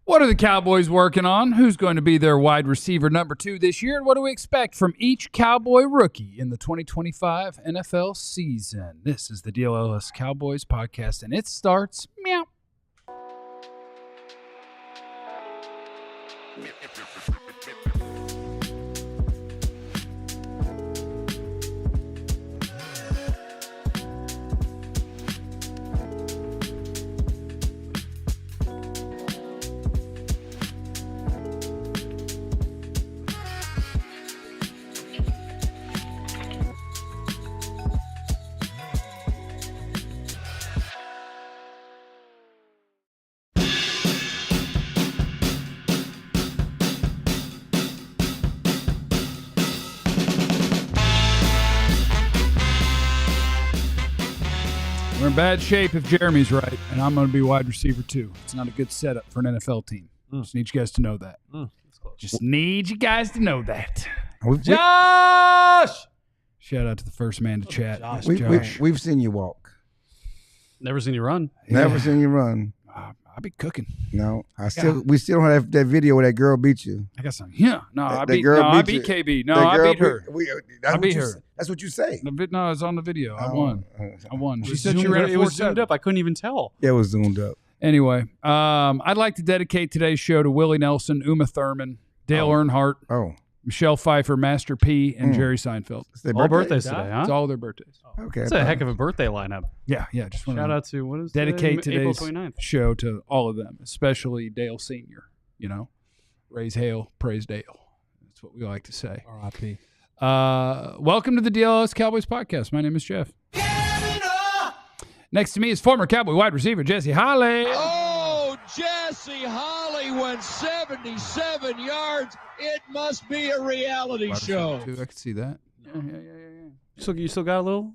What are the Cowboys working on? Who's going to be their wide receiver number 2 this year? And what do we expect from each Cowboy rookie in the 2025 NFL season? This is the DLLS Cowboys Podcast, and it starts meow. We're in bad shape if Jeremy's right, and I'm going to be wide receiver 2. It's not a good setup for an NFL team. Just need you guys to know that. Just need you guys to know that. Josh! Shout out to the first man to chat. Josh. We've seen you walk. Never seen you run. Never seen you run. I be cooking. No, we still don't have that video where that girl beat you. I got some. Yeah, no, I beat KB. No, I beat her. I beat her. That's what you say. No, it's on the video. I won. She said she ran. It was zoomed up. I couldn't even tell. Yeah, it was zoomed up. Anyway, I'd like to dedicate today's show to Willie Nelson, Uma Thurman, Dale Earnhardt, Michelle Pfeiffer, Master P, and Jerry Seinfeld. All birthdays today, huh? It's all their birthdays. Okay, that's a heck of a birthday lineup. Yeah. Just want shout out to what is dedicate today? today's April 29th. show to all of them, especially Dale Senior. You know, raise hail, praise Dale. That's what we like to say. R.I.P. Welcome to the DLLS Cowboys Podcast. My name is Jeff. Next to me is former Cowboy wide receiver Jesse Holly. Oh, Jesse Holly went 77 yards. It must be a reality show. I can see that. Yeah. So you still got a little?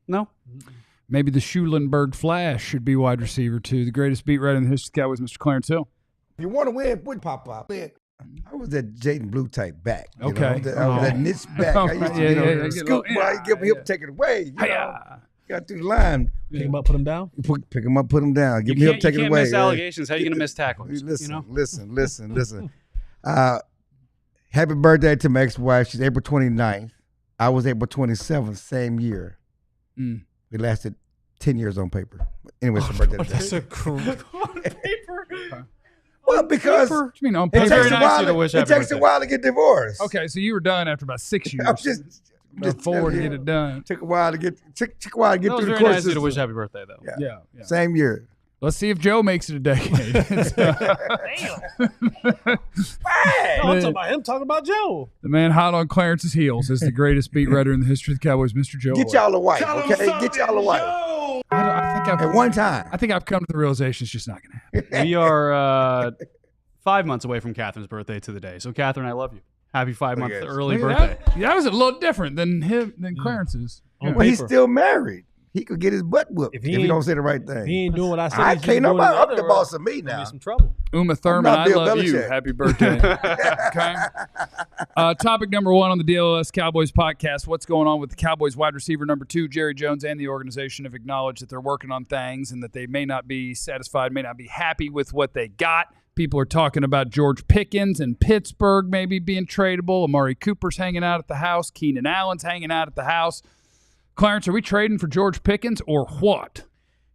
No? Maybe the Schulenberg Flash should be wide receiver 2. The greatest beat writer in the history of the Cowboys, Mr. Clarence Hill. If you want to win, put pop. I was that Jaden Blue type back. I was that niche back. I used to scoop by, give him take it away. Got through the line. Pick him up, put him down. Pick him up, put him down. Give me up, take it away. You can't miss allegations. How are you going to miss tackles? Listen. Happy birthday to my ex-wife. She's April 29th. I was April 27th, same year. We lasted 10 years on paper. Anyway, it's her birthday. That's a cool. On paper? Well, because what you mean on it paper? takes a while to get divorced. Okay, so you were done after about 6 years. I'm just forward to get it done. Took a while to get through the course. That was very nice to wish happy birthday, though. Yeah. Same year. Let's see if Joe makes it a decade. Damn. I'm talking about him talking about Joe. The man hot on Clarence's heels is the greatest beat writer in the history of the Cowboys, Mr. Joe. Get y'all a wife, okay? Get y'all a wife. At one time. I think I've come to the realization it's just not going to happen. We are 5 months away from Catherine's birthday to the day. So, Catherine, I love you. Happy 5 month early birthday. That was a little different than Clarence's. Well, he's still married. He could get his butt whooped if he don't say the right thing. He ain't doing what I said. I can't nobody up the boss of me now. Some trouble. Uma Thurman, I love you. Happy birthday. Okay. Topic number 1 on the DLLS Cowboys podcast. What's going on with the Cowboys wide receiver number 2? Jerry Jones and the organization have acknowledged that they're working on things and that they may not be satisfied, may not be happy with what they got. People are talking about George Pickens and Pittsburgh maybe being tradable. Amari Cooper's hanging out at the house. Keenan Allen's hanging out at the house. Clarence, are we trading for George Pickens or what?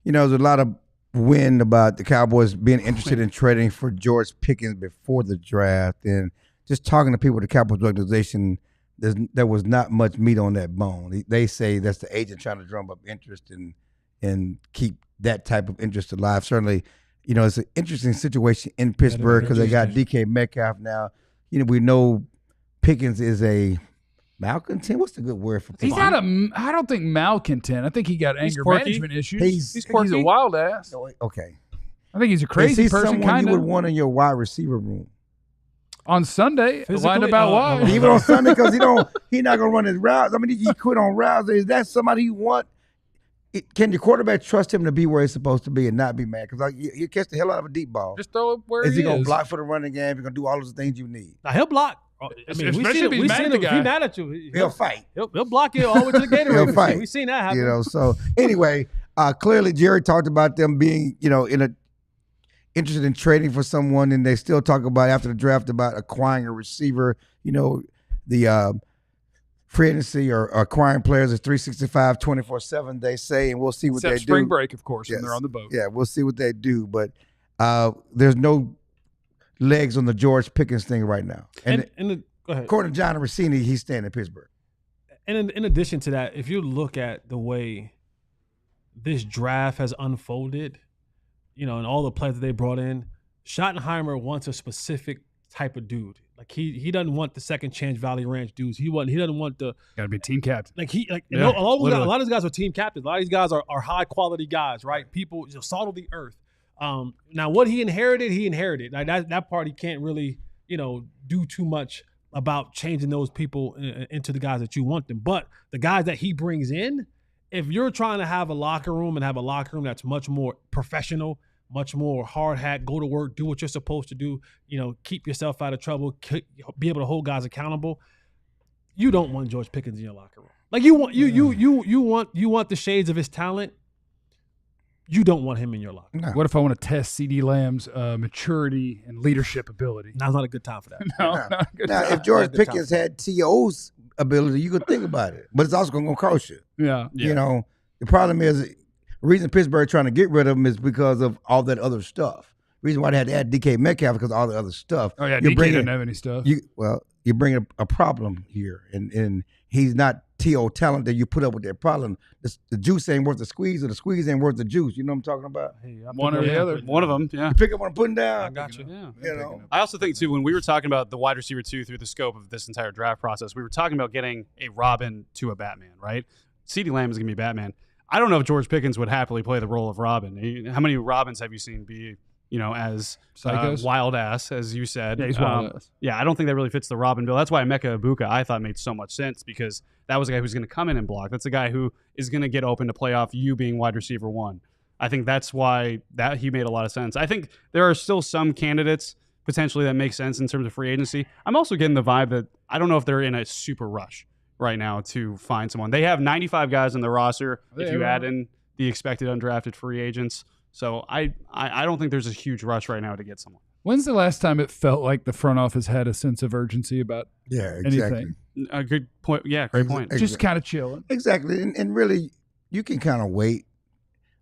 You know, there's a lot of wind about the Cowboys being interested in trading for George Pickens before the draft. And just talking to people at the Cowboys organization, there was not much meat on that bone. They say that's the agent trying to drum up interest and keep that type of interest alive. Certainly, you know, it's an interesting situation in Pittsburgh because they got DK Metcalf now. You know, we know Pickens is a malcontent. What's the good word for Pickens? He's not I don't think malcontent. I think he got anger management issues. He's quirky. He's a wild ass. Okay. I think he's a crazy person. Someone you would want in your wide receiver room on Sunday. Lied about why? Even on Sunday because he's not gonna run his routes. I mean, he quit on routes. Is that somebody you want? Can your quarterback trust him to be where he's supposed to be and not be mad? Because you catch the hell out of a deep ball. Just throw it where is he going to block for the running game? He's going to do all those things you need. Now, he'll block. I mean, we seen him. If he's mad at you, he'll fight. He'll block you all the way to the Gatorade. He'll fight. We've seen that happen. You know, so anyway, clearly Jerry talked about them being, you know, interested in trading for someone, and they still talk about after the draft about acquiring a receiver. You know, the free agency or acquiring players is 365, 24/7. They say, and we'll see what they do. Spring break, of course, when they're on the boat. Yeah, we'll see what they do, but there's no legs on the George Pickens thing right now. Go ahead. According to John Rossini, he's staying in Pittsburgh. And in addition to that, if you look at the way this draft has unfolded, you know, and all the players that they brought in, Schottenheimer wants a specific type of dude. Like he doesn't want the second chance Valley Ranch dudes. He doesn't want the got to be team captain. A lot of these guys are team captains. A lot of these guys are high quality guys, right? People, salt of the earth. Now what he inherited. Like that part he can't really, do too much about changing those people into the guys that you want them. But the guys that he brings in, if you're trying to have a locker room that's much more professional, much more hard hat, go to work, do what you're supposed to do, keep yourself out of trouble, be able to hold guys accountable, you don't want George Pickens in your locker room. Like you want the shades of his talent. You don't want him in your locker. No. What if I want to test CD Lamb's maturity and leadership ability? Now's not a good time for that. Not a good time. If George Pickens had T.O.'s ability, you could think about it. But it's also going to cost you. Yeah. The problem is the reason Pittsburgh trying to get rid of him is because of all that other stuff. The reason why they had to add DK Metcalf because of all the other stuff. Oh, yeah, DK didn't have any stuff. You bring a problem here, and he's not T.O. talent that you put up with that problem. The juice ain't worth the squeeze, or the squeeze ain't worth the juice. You know what I'm talking about? Hey, one or the other. One of them, yeah. You pick up what I'm putting down. I got you. Yeah. I also think, too, when we were talking about the wide receiver 2 through the scope of this entire draft process, we were talking about getting a Robin to a Batman, right? CeeDee Lamb is going to be Batman. I don't know if George Pickens would happily play the role of Robin. How many Robins have you seen be, as wild ass, as you said? Yeah, he's wild ass. Yeah, I don't think that really fits the Robin bill. That's why Emeka Egbuka, I thought, made so much sense, because that was a guy who's going to come in and block. That's a guy who is going to get open to play off you being wide receiver 1. I think that's why that he made a lot of sense. I think there are still some candidates potentially that make sense in terms of free agency. I'm also getting the vibe that I don't know if they're in a super rush right now to find someone. They have 95 guys on the roster if you add in the expected undrafted free agents. So I don't think there's a huge rush right now to get someone. When's the last time it felt like the front office had a sense of urgency about anything? A good point. Yeah, great point. Just kind of chilling. Exactly. And really, you can kind of wait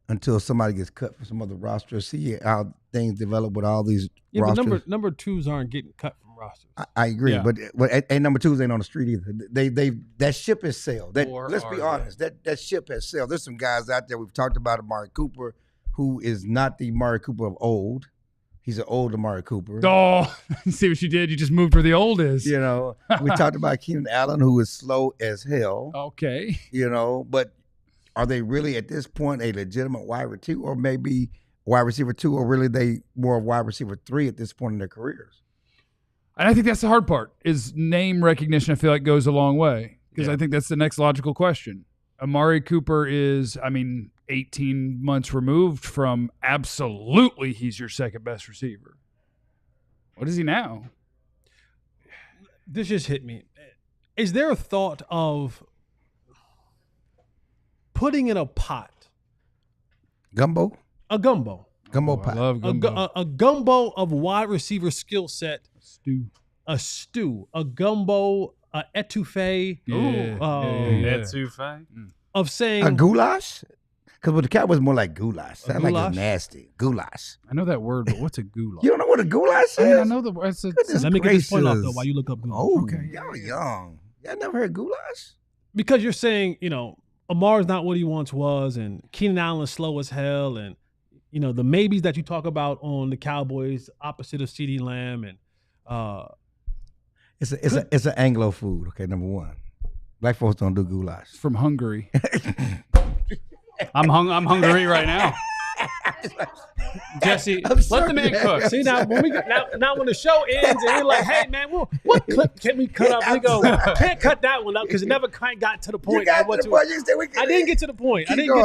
until somebody gets cut from some other roster, see how things develop with all these rosters. But number twos aren't getting cut from rosters. I agree, but number twos ain't on the street either. That ship has sailed. Let's be honest. That ship has sailed. There's some guys out there. We've talked about Amari Cooper, who is not the Amari Cooper of old. He's an old Amari Cooper. Oh, see what you did? You just moved where the old is. We talked about Keenan Allen, who is slow as hell. Okay. But are they really at this point a legitimate wide receiver 2, or maybe wide receiver 2, or really they more wide receiver 3 at this point in their careers? And I think that's the hard part, is name recognition. I feel like goes a long way, because I think that's the next logical question. Amari Cooper is, 18 months removed from absolutely he's your second best receiver. What is he now? This just hit me. Is there a thought of putting in a pot? Gumbo? A gumbo. Gumbo pot. I love gumbo. A gumbo of wide receiver skill set. A stew. A gumbo, a etouffee. Etouffee. Of saying a goulash? Because with the Cowboys, more like goulash. Sounds like it's nasty. Goulash. I know that word, but what's a goulash? You don't know what a goulash is? I know the word. Let me get this point off, though, while you look up goulash. Oh, okay. Y'all young. Y'all never heard goulash? Because you're saying, Amar's not what he once was, and Keenan Allen's slow as hell, and, the maybes that you talk about on the Cowboys, opposite of CeeDee Lamb, and it's an Anglo food. Okay, number one. Black folks don't do goulash. From Hungary. I'm hungry right now. Jesse, let the man cook. See, now when the show ends and we're like, hey man, what clip can we cut up? We go, can't cut that one up because it never quite got to the point. You got to the point. I didn't get to the point. I didn't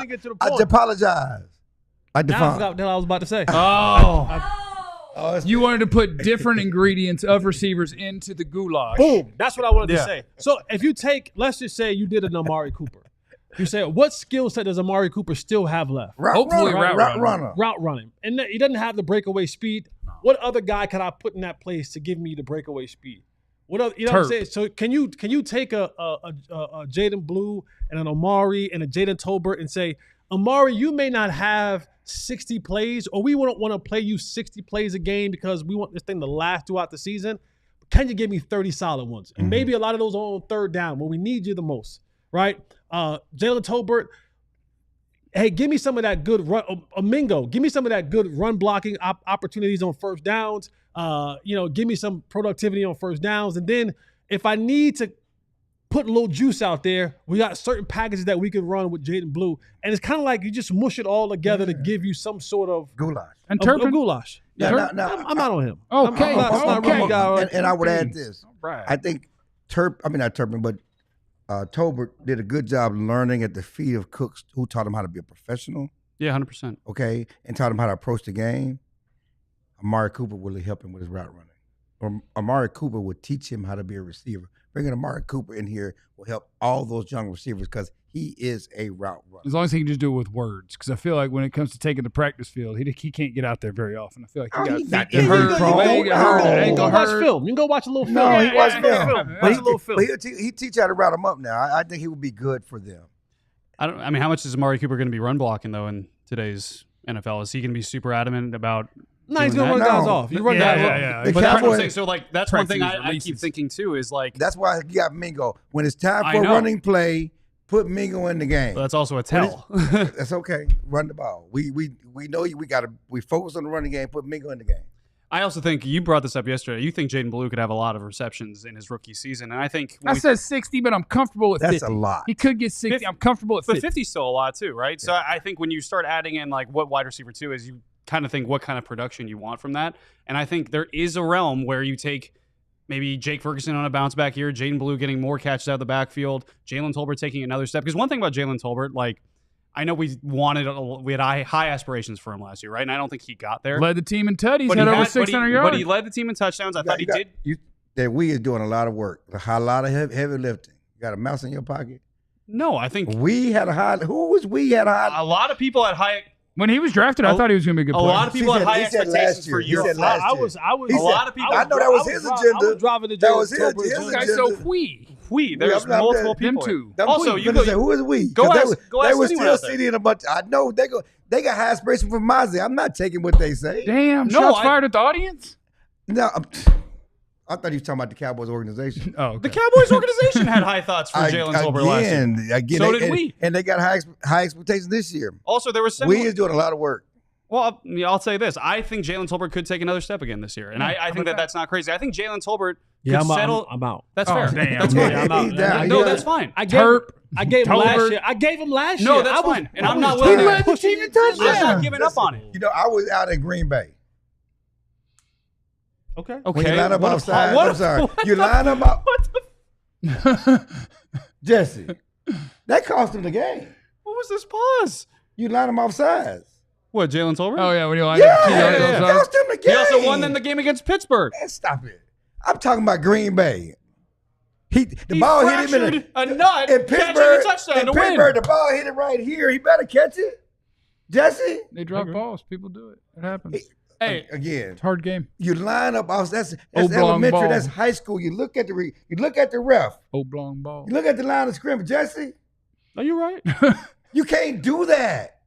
get to the point. I apologize. I forgot what I was about to say. You wanted to put different ingredients of receivers into the goulash. Boom. That's what I wanted to say. So if you let's just say you did an Amari Cooper. You say, what skill set does Amari Cooper still have left? Hopefully route runner. Route running. And he doesn't have the breakaway speed. No. What other guy can I put in that place to give me the breakaway speed? What other, you know what I'm saying? So can you take a Jaden Blue and an Amari and a Jaden Tolbert and say, Amari, you may not have 60 plays, or we won't want to play you 60 plays a game because we want this thing to last throughout the season. Can you give me 30 solid ones? And maybe a lot of those are on third down when we need you the most, right? Jalen Tolbert, hey, give me some of that good run. Mingo, give me some of that good run blocking opportunities on first downs. Give me some productivity on first downs. And then if I need to put a little juice out there, we got certain packages that we can run with Jaden Blue. And it's kind of like you just mush it all together to give you some sort of goulash. And Turpin? Goulash. Yeah, I'm out on him. Okay. And I would add this. Right. I think Tolbert did a good job learning at the feet of cooks who taught him how to be a professional. Yeah, 100%. Okay, and taught him how to approach the game. Amari Cooper will help him with his route running. Or Amari Cooper would teach him how to be a receiver. Bringing Amari Cooper in here will help all those young receivers because he is a route runner. As long as he can just do it with words. Because I feel like when it comes to taking the practice field, he can't get out there very often. I feel like he got hurt. You can go watch film. You can go watch a little film. No, he watched film. Watch a little film. But he teach how to route them up now. I think he would be good for them. How much is Amari Cooper going to be run blocking, though, in today's NFL? Is he going to be super adamant about No, he's gonna run guys off. You run guys off. The but that's what I'm Cowboys, saying. So like that's one thing I keep thinking too is like that's why you got Mingo. When it's time for a running play, put Mingo in the game. But that's also a tell. That's okay. Run the ball. We know you. We focus on the running game. Put Mingo in the game. I also think you brought this up yesterday. You think Jaden Blue could have a lot of receptions in his rookie season, and I think I said 60, but I'm comfortable with 50. That's a lot. He could get 60. I'm comfortable at 50. But 50 is still a lot too, right? Yeah. So I think when you start adding in like what wide receiver 2 is, you kind of think what kind of production you want from that. And I think there is a realm where you take maybe Jake Ferguson on a bounce back here, Jaden Blue getting more catches out of the backfield, Jalen Tolbert taking another step. Because one thing about Jalen Tolbert, like I know we had high aspirations for him last year, right? And I don't think he got there. Led the team in tutties, had over 600 yards. But he led the team in touchdowns. I thought he did. That we is doing a lot of work, a lot of heavy lifting. You got a mouse in your pocket? No, I think we had a high. Who was we had a high? A lot of people had high. When he was drafted, I thought he was going to be a good player. A lot of people had high expectations for year. I was. A lot of people. I know that was his agenda. That was his agenda. So we. There's multiple people. Too. Also, you go. Who is we? Go ask. They were still sitting a bunch. I know they got high aspirations for Mozzie. I'm not taking what they say. Damn. Shots fired at the audience. No. I thought he was talking about the Cowboys organization. Oh, okay. The Cowboys organization had high thoughts for Jalen Tolbert last year. Again, so did we. And they got high expectations this year. Also, there was we is doing a lot of work. Well, I'll say this. I think Jalen Tolbert could take another step again this year. And I think that's not crazy. I think Jalen Tolbert could settle. I'm out. That's fair. Damn. That's fine. I'm out. No, that's fine. I gave him last year. I gave him last year. No, that's fine. And I'm not willing to push him in touchddown. I'm not giving up on it. You know, I was out in Green Bay. Okay. When you line up outside. I'm sorry. You line them up. Jesse, that cost him the game. What was this pause? You line them offsides. What, Jalen Tolbert? Oh, yeah. When you line it cost him the game. He also won in the game against Pittsburgh. Man, stop it. I'm talking about Green Bay. The ball hit him a nut in Pittsburgh. A touchdown to win. The ball hit him right here. He better catch it. Jesse? They drop balls. People do it. It happens. Hey, again, it's a hard game. You line up. That's elementary. Ball. That's high school. You look at the ref. Oblong ball. You look at the line of scrimmage, Jesse. Are you right? You can't do that.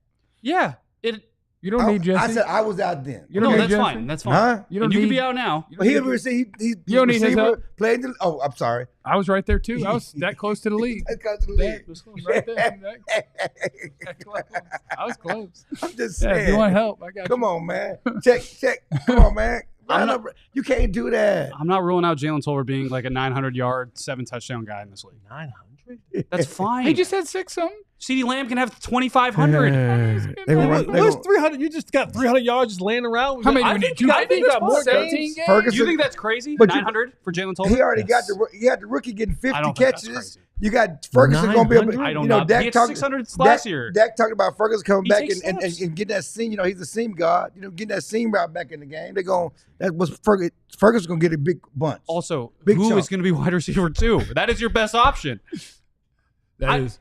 Yeah. You don't need Jesse. I said I was out then. That's fine. That's fine. Huh? You can be out now. He don't need his help. Played the. Oh, I'm sorry. I was right there too. I was that close to the league. That close to the league. Right there. That close. I was close. I'm just saying. If you want help, I got you. Come on, man. Check. Come on, man. You can't do that. I'm not ruling out Jalen Tolbert being like a 900-yard, 7-touchdown guy in this league. 900? That's fine. He just had 6 something. CeeDee Lamb can have 2,500. What's 300? You just got 300 yards just laying around. How many? I think got more 17 games. You think that's crazy? 900 for Jalen Tolbert? He already got the rookie getting 50 catches. You got Ferguson going to be able. I don't know. He had 600 last year. Dak talked about Ferguson coming back and getting that seam. You know, he's a seam guard. You know, getting that seam route back in the game. They're going. That was Ferguson's going to get a big bunch. Also, who is going to be wide receiver 2? That is your best option. That is.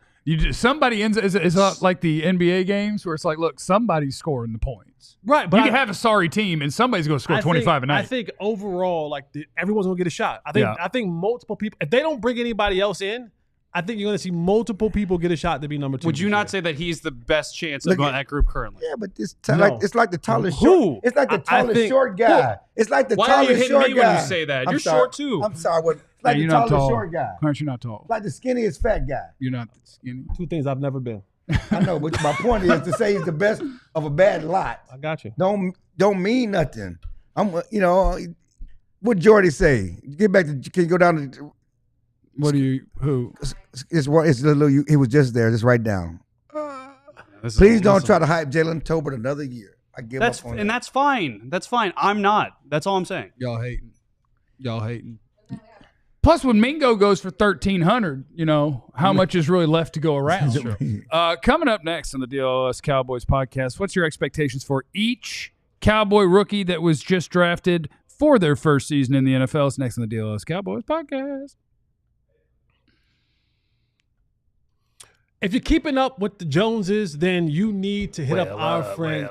Somebody ends is like the NBA games where it's like, look, somebody's scoring the points. Right, but you can have a sorry team and somebody's going to score 25 a night. I think overall, like everyone's going to get a shot. I think multiple people. If they don't bring anybody else in, I think you're going to see multiple people get a shot to be number 2. Would you not say that he's the best chance of that group currently? Yeah, but it's like the tallest short. It's like the tallest short guy. It's like the tallest short guy. Why are you hitting me when you say that? You're short too. I'm sorry. It's like the tallest short guy. Aren't you not tall? It's like the skinniest fat guy. You're not skinny. 2 things I've never been. I know, but my point is to say he's the best of a bad lot. I got you. Don't mean nothing. What Jordy say? Get back to. Can you go down to? Who? It's the little. He was just there. Just write down. Please don't try to hype Jalen Tolbert another year. I give up on that. And that's fine. That's fine. I'm not. That's all I'm saying. Y'all hating. Plus, when Mingo goes for 1,300, how much is really left to go around? Coming up next on the DLLS Cowboys podcast, what's your expectations for each Cowboy rookie that was just drafted for their first season in the NFL? It's next on the DLLS Cowboys podcast. If you're keeping up with the Joneses, then you need to hit up our friend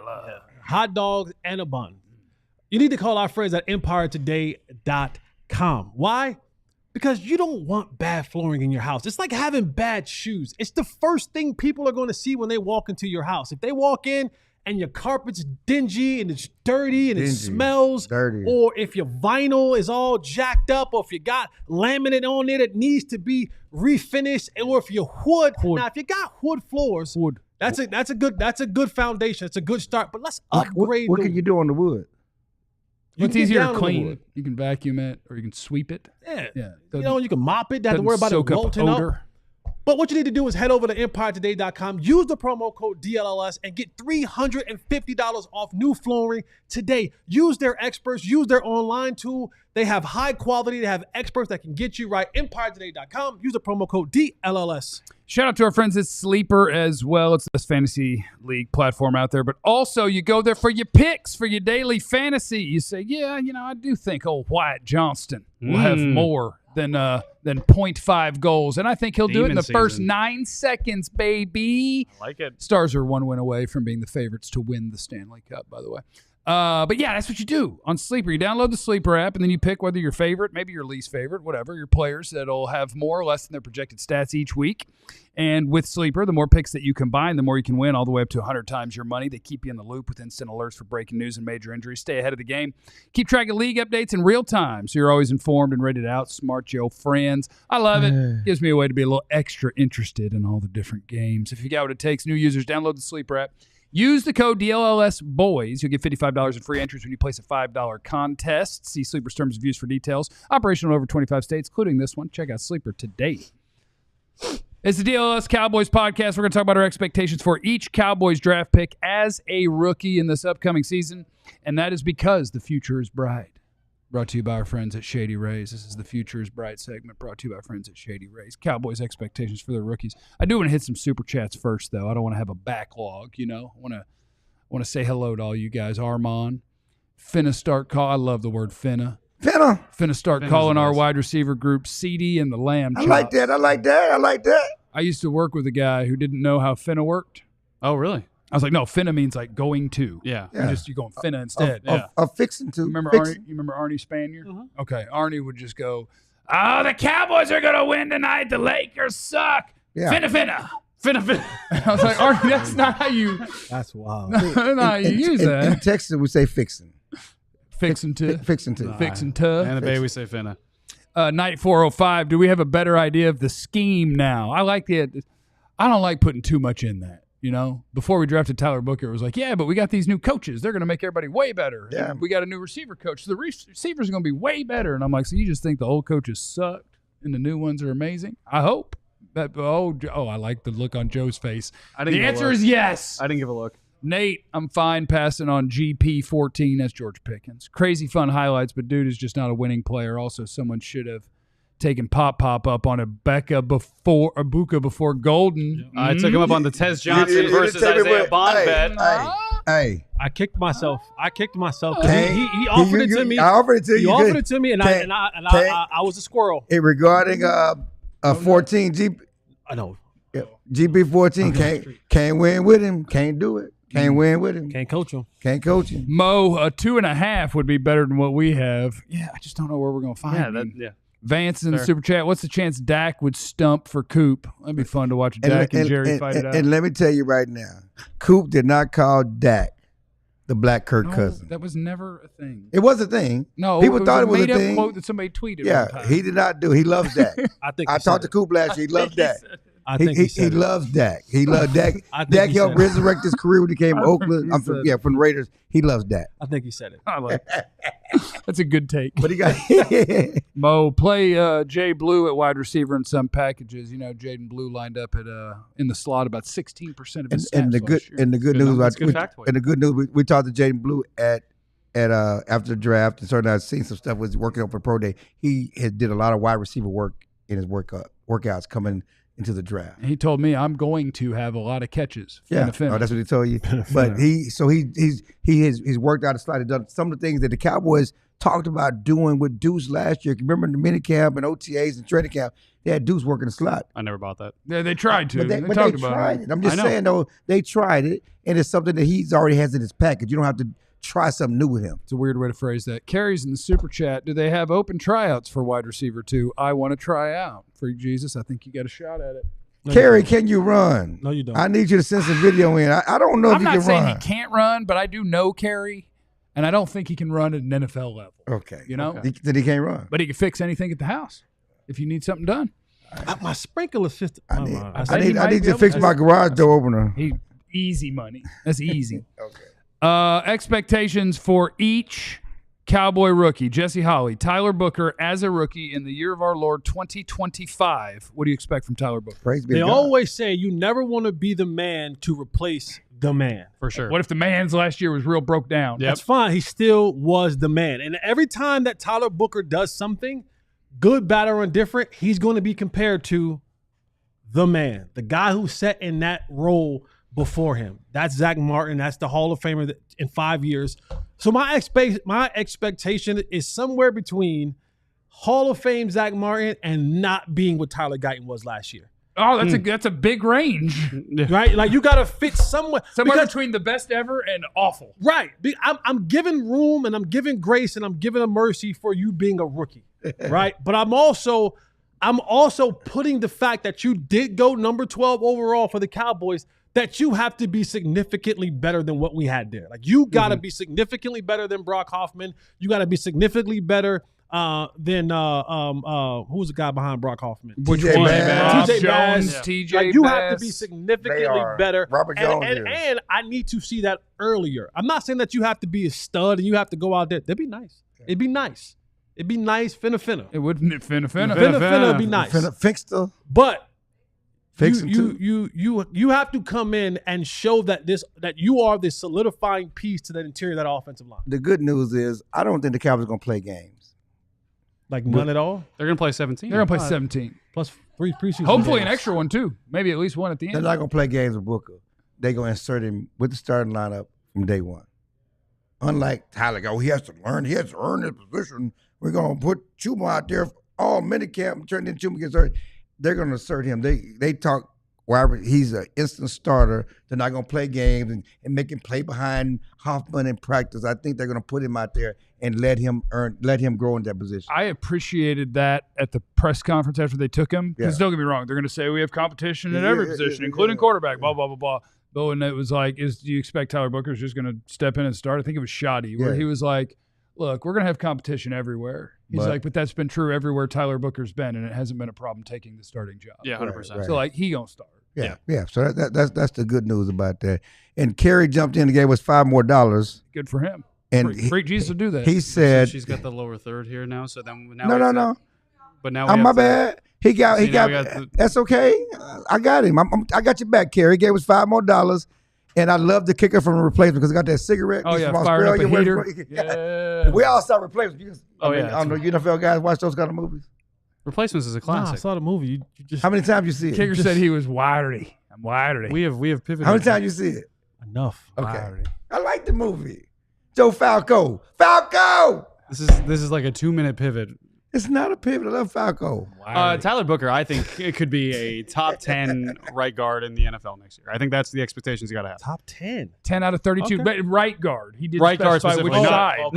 Hot Dogs and a Bun. You need to call our friends at EmpireToday.com. Why? Because you don't want bad flooring in your house. It's like having bad shoes. It's the first thing people are going to see when they walk into your house. If they walk in and your carpet's dingy and it's dirty and it smells, or if your vinyl is all jacked up, or if you got laminate on it that needs to be refinished, or if your wood. Now, if you got wood floors, that's a good foundation. It's a good start. But let's upgrade. What can you do on the wood? It's easier to clean. You can vacuum it or you can sweep it. Yeah. You can mop it. Don't have to worry about it wilting up. But what you need to do is head over to EmpireToday.com, use the promo code DLLS, and get $350 off new flooring today. Use their experts. Use their online tool. They have high quality. They have experts that can get you right. EmpireToday.com. Use the promo code DLLS. Shout out to our friends at Sleeper as well. It's the best fantasy league platform out there. But also, you go there for your picks, for your daily fantasy. You say, I do think old Wyatt Johnston will have more than 0.5 goals. And I think he'll do it in the first 9 seconds, baby. I like it. Stars are 1 win away from being the favorites to win the Stanley Cup, by the way. But yeah, that's what you do on Sleeper. You download the Sleeper app, and then you pick whether your favorite, maybe your least favorite, whatever, your players that'll have more or less than their projected stats each week. And with Sleeper, the more picks that you combine, the more you can win, all the way up to 100 times your money. They keep you in the loop with instant alerts for breaking news and major injuries. Stay ahead of the game. Keep track of league updates in real time, so you're always informed and ready to outsmart your friends. I love it. Gives me a way to be a little extra interested in all the different games. If you got what it takes, new users, download the Sleeper app. Use the code DLLSBOYS. You'll get $55 in free entries when you place a $5 contest. See Sleeper's terms of use for details. Operational in over 25 states, including this one. Check out Sleeper today. It's the DLLS Cowboys podcast. We're going to talk about our expectations for each Cowboys draft pick as a rookie in this upcoming season, and that is because the future is bright. Brought to you by our friends at Shady Rays. This is the Future is Bright segment brought to you by our friends at Shady Rays. Cowboys expectations for their rookies. I do want to hit some super chats first, though. I don't want to have a backlog, I want to say hello to all you guys. Armand, finna start call. I love the word finna. Finna start calling our wide receiver group CD and the Lamb Chops. I like that. I used to work with a guy who didn't know how finna worked. Oh, really? I was like, no, finna means like going to. Yeah. You're going finna instead. Fixing to. You remember Arnie Spanier? Mm-hmm. Okay. Arnie would just go, the Cowboys are going to win tonight. The Lakers suck. Yeah. Finna. I was like, Arnie, that's not how you. That's wild. That's not how you use that. In Texas, we say fixing. Fixing to. Fixing to. Fixing to. And the Bay, we say finna. Night 405. Do we have a better idea of the scheme now? I don't like putting too much in that. Before we drafted Tyler Booker, it was like, but we got these new coaches. They're going to make everybody way better. Yeah. We got a new receiver coach. So the receivers are going to be way better. And I'm like, so you just think the old coaches sucked and the new ones are amazing? I hope. I like the look on Joe's face. The answer is yes. I didn't give a look. Nate, I'm fine passing on GP14. That's George Pickens. Crazy fun highlights, but dude is just not a winning player. Also, someone should have taken Pop up on Ibuka before Golden. I took him up on the Tez Johnson versus Isaiah Bond bet. Hey, I kicked myself. He offered it to me. I offered it to you. He offered it to me, and I was a squirrel. Regarding a 14 Jeep. I know. Yep. GP14 can't win with him. Can't do it. Can't win with him. Can't coach him. Can't coach him. Mo, a 2.5 would be better than what we have. Yeah, I just don't know where we're going to find him. Vance in the super chat. What's the chance Dak would stump for Coop? That'd be fun to watch Dak and Jerry fight it out. And let me tell you right now, Coop did not call Dak the Black Kirk Cousins. That was never a thing. It was a thing. No, people thought it was a thing. Quote that somebody tweeted. Yeah, he did not do. He loves Dak. I talked to Coop last year. He loves Dak. I think he loves Dak. He loves Dak. Dak helped resurrect his career when he came to Oakland. From the Raiders. He loves Dak. I think he said it. I like it. That's a good take. But he got Mo, play Jay Blue at wide receiver in some packages. You know, Jaden Blue lined up at in the slot about 16% of his snaps and the good news we talked to Jaden Blue at after the draft and started out seeing some stuff was working out for pro day. He did a lot of wide receiver work in his workouts coming into the draft. And he told me I'm going to have a lot of catches. That's what he told you. But he's worked out a slide. He's done some of the things that the Cowboys talked about doing with Deuce last year. Remember in the minicamp and OTAs and training camp, they had Deuce working the slot. I never bought that. Yeah, they tried to. But they tried it. I'm just saying though, they tried it, and it's something that he's already has in his package. You don't have to try something new with him. It's a weird way to phrase that. Carrie's in the super chat. Do they have open tryouts for wide receiver 2? I want to try out. Freak Jesus, I think you got a shot at it. No, Carrie, can you run? No, you don't. I need you to send some video in. I don't know if you can run. I'm not saying he can't run, but I do know Carrie, and I don't think he can run at an NFL level. Okay. You know? That he can't run. But he can fix anything at the house if you need something done. My sprinkler system. I need to fix my garage door opener. Easy money. That's easy. Okay. Expectations for each Cowboy rookie. Jesse Holley, Tyler Booker as a rookie in the year of our Lord 2025. What do you expect from Tyler Booker? Praise be they God. Always say you never want to be the man to replace the man. For sure. What if the man's last year was real broke down? That's fine. He still was the man. And every time that Tyler Booker does something, good, bad, or indifferent, he's going to be compared to the man, the guy who sat in that role before him. That's Zach Martin. That's the Hall of Famer in 5 years. So my expectation is somewhere between Hall of Fame Zach Martin and not being what Tyler Guyton was last year. Oh, that's a big range, right? Like you got to fit somewhere between the best ever and awful. Right. I'm giving room and I'm giving grace and I'm giving a mercy for you being a rookie, right? But I'm also putting the fact that you did go number 12 overall for the Cowboys, that you have to be significantly better than what we had there. Like you got to be significantly better than Brock Hoffman. You got to be significantly better than who's the guy behind Brock Hoffman? TJ Bass. TJ Bass. You have to be significantly better. Robert Jones. And I need to see that earlier. I'm not saying that you have to be a stud and you have to go out there. That'd be nice. It'd be nice. It'd be nice. Finna. It wouldn't. Finna. It'd be nice. Finna. But you have to come in and show that you are the solidifying piece to that interior of that offensive line. The good news is I don't think the Cowboys are going to play games. Like none at all? They're going to play 17. They're going to play 17. Plus 3 preseason Hopefully games. an extra one, too. Maybe at least one at the end. They're not going to play games with Booker. They're going to insert him with the starting lineup from day one. Unlike Tyler, he has to earn his position. We're going to put Chuma out there all minicamp and turn into Chuma gets hurt. They're going to assert him. They talk wherever he's an instant starter. They're not going to play games and make him play behind Hoffman in practice. I think they're going to put him out there and let him grow in that position. I appreciated that at the press conference after they took him. Because don't get me wrong, they're going to say we have competition at every position, including quarterback, blah, blah, blah, blah. But when it was like, do you expect Tyler Booker's just going to step in and start? I think it was Shoddy, where he was like, look, we're going to have competition everywhere. He's like, but that's been true everywhere Tyler Booker's been, and it hasn't been a problem taking the starting job. Yeah, 100%. Right. So, like, he going to start. Yeah. So that's the good news about that. And Kerry jumped in and gave us $5 more. Good for him. And Freak Jesus will do that. He said she's got the lower third here now. So then no. But now my bad. He got. That's okay. I got him. I got your back, Kerry. He gave us $5 more. And I love the kicker from the replacement because he got that cigarette. Oh, yeah, from firing up a Australia. heater. Yeah. We all saw replacements. I don't know, NFL guys watch those kind of movies. Replacements is a classic. I saw the movie. You just How many times you see it? Kicker said he was widerly. I'm widerly. We have pivoted. How many times you see it? enough. Okay. I like the movie. Joe Falco. This is like a 2-minute pivot. It's not a pivot. I love Falco. Tyler Booker, I think it could be a top 10 right guard in the NFL next year. I think that's the expectations you got to have. Top 10. 10 out of 32. Okay. But right guard. He did right guard specify which specifically. side. Okay.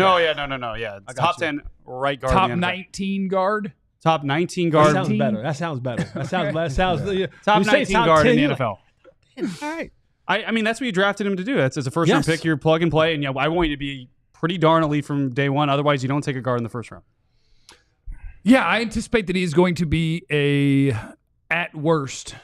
No, yeah. Top 10 right guard. Top in the NFL. 19 guard. Top 19 guard. That sounds better. That sounds Top 19 guard in the NFL. All right. I mean, that's what you drafted him to do. That's as a first-round pick. You're plug and play, and I want you to be pretty darn elite from day one. Otherwise, you don't take a guard in the first round. Yeah, I anticipate that he's going to be a, at worst,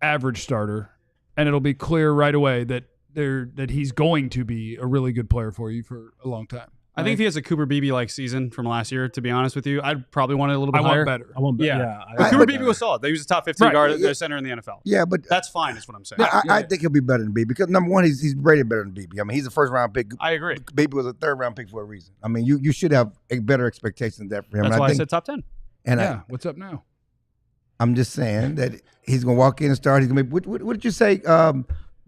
average starter, and it'll be clear right away that he's going to be a really good player for you for a long time. I think if he has a Cooper Beebe-like season from last year, to be honest with you, I'd probably want it a little bit higher. I want better. Yeah. Cooper Beebe was solid. He was a top 15 guard center in the NFL. Yeah, but that's fine, is what I'm saying. I think he'll be better than Beebe because, number one, he's rated better than Beebe. I mean, he's a first-round pick. I agree. Beebe was a third-round pick for a reason. I mean, you should have a better expectation than that for him. That's why I said top 10. And what's up now? I'm just saying that he's going to walk in and start. He's going to be, what did you say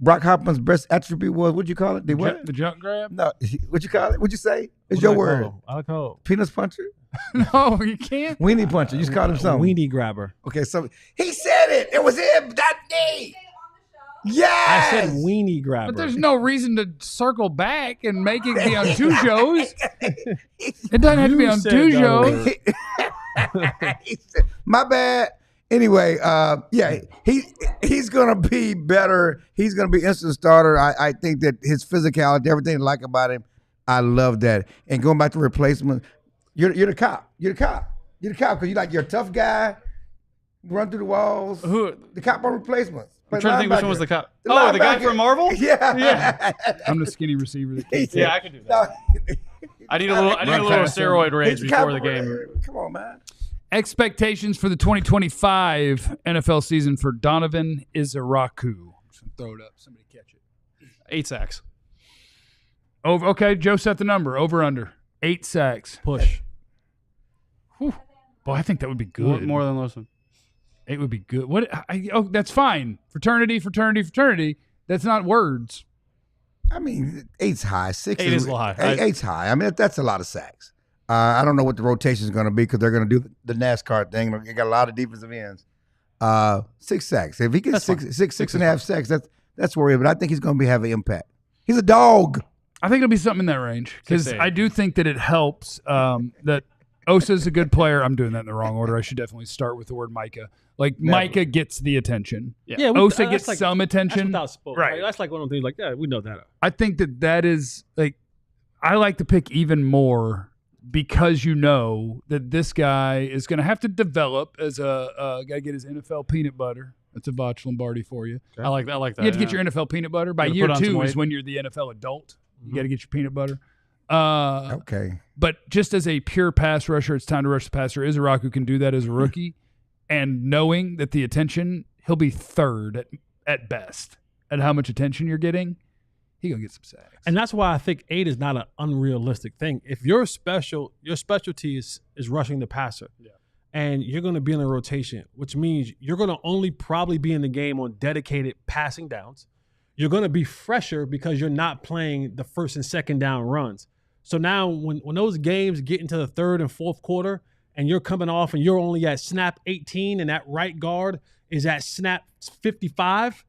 Brock Hoffman's best attribute was? What'd you call it? The junk grab? No, what'd you call it? What'd you say? It's your word. I like how Penis puncher? No, you can't. Weenie puncher. You just called him something. Weenie grabber. Okay, so he said it. It was him. That day. Yes. I said weenie grabber. But there's no reason to circle back and make it be on two shows. It doesn't have to be on two shows. My bad. Anyway, he's gonna be better. He's gonna be instant starter. I think that his physicality, everything I like about him, I love that. And going back to replacement, you're the cop. You're the cop because you're a tough guy. You run through the walls. Who? The cop on replacements. I'm trying to think which one was the cop. The guy from Marvel? Yeah. I'm the skinny receiver. Yeah, I can do that. I need a little steroid range before the game. Come on, man. Expectations for the 2025 NFL season for Donovan Izaraku. Just throw it up. Somebody catch it. 8 sacks. Over. Okay, Joe set the number. Over under. 8 sacks. Push. Whew. Boy, I think that would be good. More than listen. It would be good. That's fine. Fraternity. That's not words. I mean, 8's high. 6 is a little high. 8's high. I mean, that's a lot of sacks. I don't know what the rotation is going to be because they're going to do the NASCAR thing. They got a lot of defensive ends. 6 sacks. If he gets six and a half sacks, that's where he is. But I think he's going to have an impact. He's a dog. I think it'll be something in that range because I do think that it helps that Osa's a good player. I'm doing that in the wrong order. I should definitely start with the word Micah. Micah gets the attention. Yeah, Osa gets some attention. That's without spoke, right. That's like one of the things like, yeah, we know that. I think that is I like to pick even more because you know that this guy is going to have to develop as got to get his NFL peanut butter. That's a Botch Lombardi for you. Okay. I like that. You have to get your NFL peanut butter. By year 2 is when you're the NFL adult. You got to get your peanut butter. Okay. But just as a pure pass rusher, it's time to rush the passer. Izaraku can do that as a rookie. And knowing that the attention, he'll be third at best at how much attention you're getting. He's going to get some sacks. And that's why I think 8 is not an unrealistic thing. If your specialty is rushing the passer, and you're going to be in a rotation, which means you're going to only probably be in the game on dedicated passing downs. You're going to be fresher because you're not playing the first and second down runs. So now when those games get into the third and fourth quarter and you're coming off and you're only at snap 18 and that right guard is at snap 55,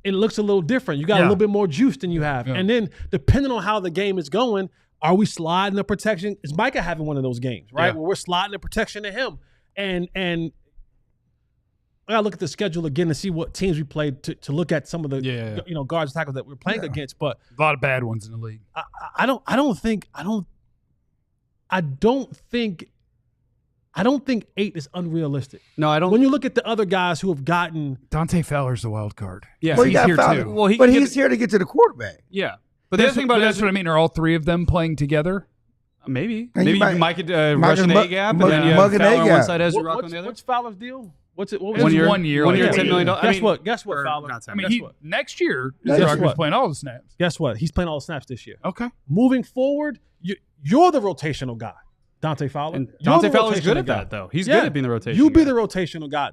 it looks a little different. You got a little bit more juice than you have. Yeah. And then depending on how the game is going, are we sliding the protection? Is Micah having one of those games, right? Yeah. Where we're sliding the protection to him. And I gotta look at the schedule again to see what teams we played to look at some of the guards and tackles that we're playing against. But a lot of bad ones in the league. I don't think 8 is unrealistic. No, I don't. When you look at the other guys who have gotten Dante Fowler's the wild card. Yeah, well, he's here too. Well, he's here to get to the quarterback. Yeah, but the other thing about that's what I mean. Are all three of them playing together? Maybe Mike could rush an A gap, and then you have Fowler on one side, Izaraku on the other. What's Fowler's deal? What was 1 year? $1 year, $10 million. Guess what, Fowler? Next year, Izaraku's playing all the snaps. Guess what? He's playing all the snaps this year. Okay. Moving forward, you're the rotational guy, Dante Fowler. And Dante Fowler's good at that, though. He's good at being the rotation. You be the rotational guy.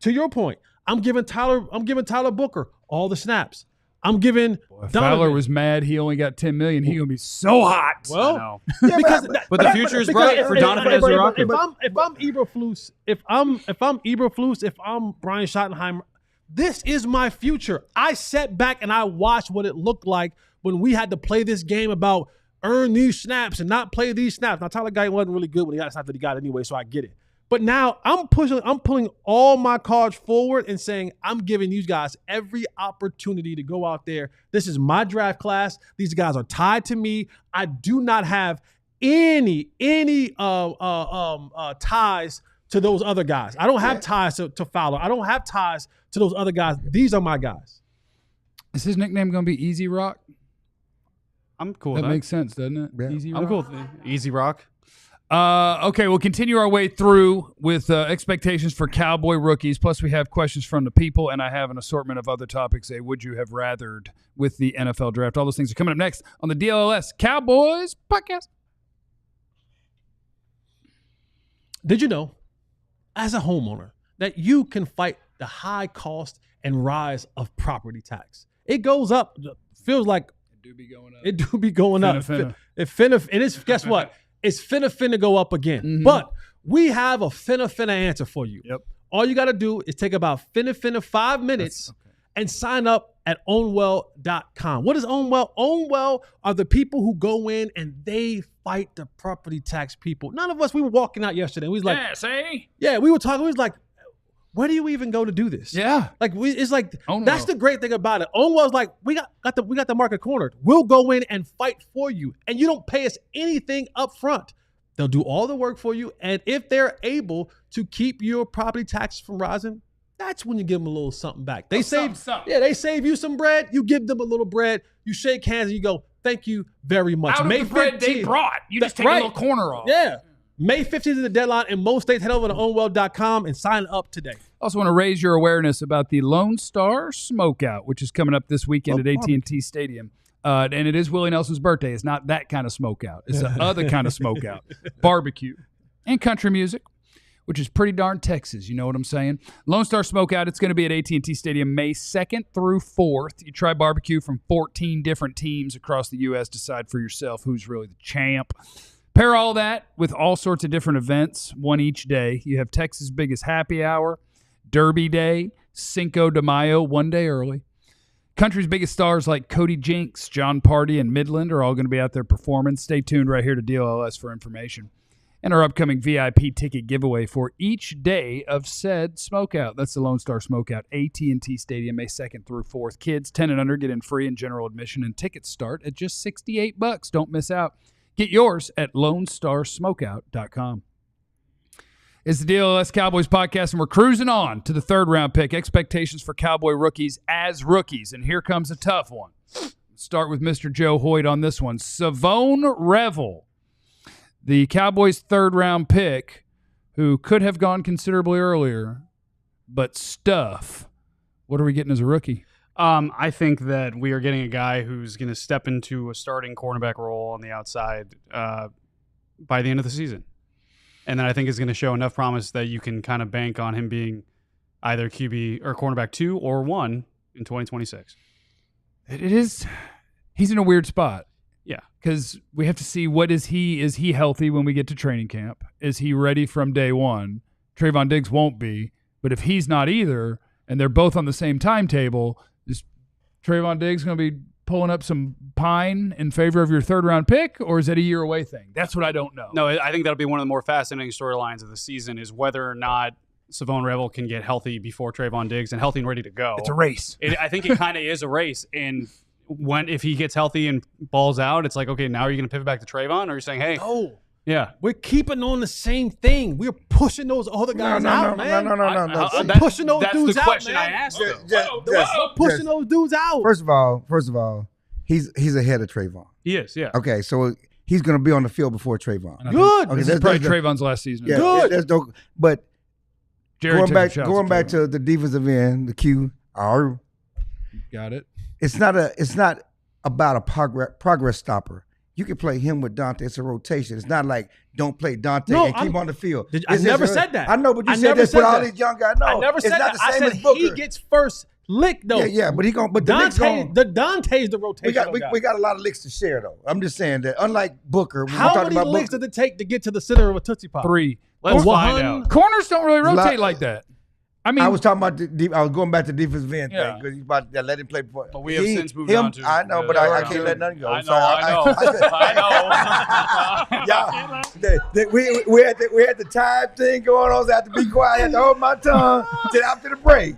To your point, I'm giving Tyler Booker all the snaps. I'm giving If Fowler was mad he only got $10 million, he gonna be so hot. Well, but the future is bright for Donovan as a rocker. If I'm Eberflus, if I'm Eberflus, if I'm Brian Schottenheimer, this is my future. I sat back and I watched what it looked like when we had to play this game about earn these snaps and not play these snaps. Now Tyler Guy wasn't really good when he got the snaps that he got anyway, so I get it. But now I'm pulling all my cards forward and saying I'm giving you guys every opportunity to go out there. This is my draft class. These guys are tied to me. I do not have any ties to those other guys. I don't have ties to Fowler. I don't have ties to those other guys. These are my guys. Is his nickname going to be Easy Rock? I'm cool with that. That makes sense, doesn't it? Yeah. Easy Rock? I'm cool with it. Easy Rock. Okay, we'll continue our way through with expectations for Cowboy rookies. Plus, we have questions from the people, and I have an assortment of other topics. Would you have rathered with the NFL draft? All those things are coming up next on the DLLS Cowboys Podcast. Did you know, as a homeowner, that you can fight the high cost and rise of property tax? It goes up. Feels like it do be going up. It do be going up. It is. Guess what? It's finna go up again. Mm-hmm. But we have a finna answer for you. Yep. All you got to do is take about finna 5 minutes and sign up at ownwell.com. What is Ownwell? Ownwell are the people who go in and they fight the property tax people. None of us, we were walking out yesterday. We was like, we were talking. We was like, where do you even go to do this? Yeah. Like it's like Ownwell. That's the great thing about it. Ownwell's like, we got the market cornered. We'll go in and fight for you. And you don't pay us anything up front. They'll do all the work for you. And if they're able to keep your property taxes from rising, that's when you give them a little something back. They save you some bread. You give them a little bread. You shake hands and you go, thank you very much. Out of the bread they brought. You just take a little corner off. Yeah. May 15th is the deadline in most states. Head over to ownwell.com and sign up today. Also want to raise your awareness about the Lone Star Smokeout, which is coming up this weekend at AT&T Stadium. And it is Willie Nelson's birthday. It's not that kind of smokeout. It's the other kind of smokeout. Barbecue and country music, which is pretty darn Texas. You know what I'm saying? Lone Star Smokeout, it's going to be at AT&T Stadium May 2nd through 4th. You try barbecue from 14 different teams across the U.S. Decide for yourself who's really the champ. Pair all that with all sorts of different events, one each day. You have Texas' biggest happy hour, Derby Day, Cinco de Mayo, one day early. Country's biggest stars like Cody Jinks, John Party, and Midland are all going to be out there performing. Stay tuned right here to DLLS for information. And our upcoming VIP ticket giveaway for each day of said smokeout. That's the Lone Star Smokeout, AT&T Stadium, May 2nd through 4th. Kids 10 and under get in free and general admission, and tickets start at just $68. Don't miss out. Get yours at LoneStarSmokeout.com. It's the DLLS Cowboys Podcast, and we're cruising on to the third round pick. Expectations for Cowboy rookies as rookies. And here comes a tough one. Start with Mr. Joe Hoyt on this one. Savone Revel, the Cowboys' third round pick, who could have gone considerably earlier, but stuff. What are we getting as a rookie? I think that we are getting a guy who's going to step into a starting cornerback role on the outside by the end of the season. And then I think is going to show enough promise that you can kind of bank on him being either QB or cornerback 2 or 1 in 2026. It is. He's in a weird spot. Yeah. Because we have to see is he healthy when we get to training camp? Is he ready from day one? Trayvon Diggs won't be. But if he's not either, and they're both on the same timetable, is Trayvon Diggs going to be pulling up some pine in favor of your third-round pick, or is that a year-away thing? That's what I don't know. No, I think that'll be one of the more fascinating storylines of the season is whether or not Savone Revel can get healthy before Trayvon Diggs and healthy and ready to go. It's a race. I think it kind of is a race. And if he gets healthy and balls out, it's like, okay, now are you going to pivot back to Trayvon, or are you saying, hey, yeah, we're keeping on the same thing. We're pushing those other guys out, man. No. We're pushing those dudes out, question man. I asked. Pushing those dudes out. First of all, he's ahead of Trayvon. He is, yeah. Okay, so he's going to be on the field before Trayvon. Good. This is probably Trayvon's last season. Yeah, good. There's no, but Jerry going back to the defensive end, the Q. Got it. It's not about a progress stopper. You can play him with Dante. It's a rotation. It's not like don't play Dante and keep on the field. I never said that. I know, but you said this with all these young guys. No, I never said that. I said he gets first lick though. Yeah, but he going. But Dante's the rotation. We got a lot of licks to share though. I'm just saying that unlike Booker, how many licks does it take to get to the center of a Tootsie Pop? 3. Let's find out. Corners don't really rotate like that. I mean, I was talking about I was going back to defensive end thing because he's about to let him play before. But we have since moved on to. I know, but I can't let nothing go. I know. We had the time thing going on. So I had to be quiet. I had to hold my tongue till after the break.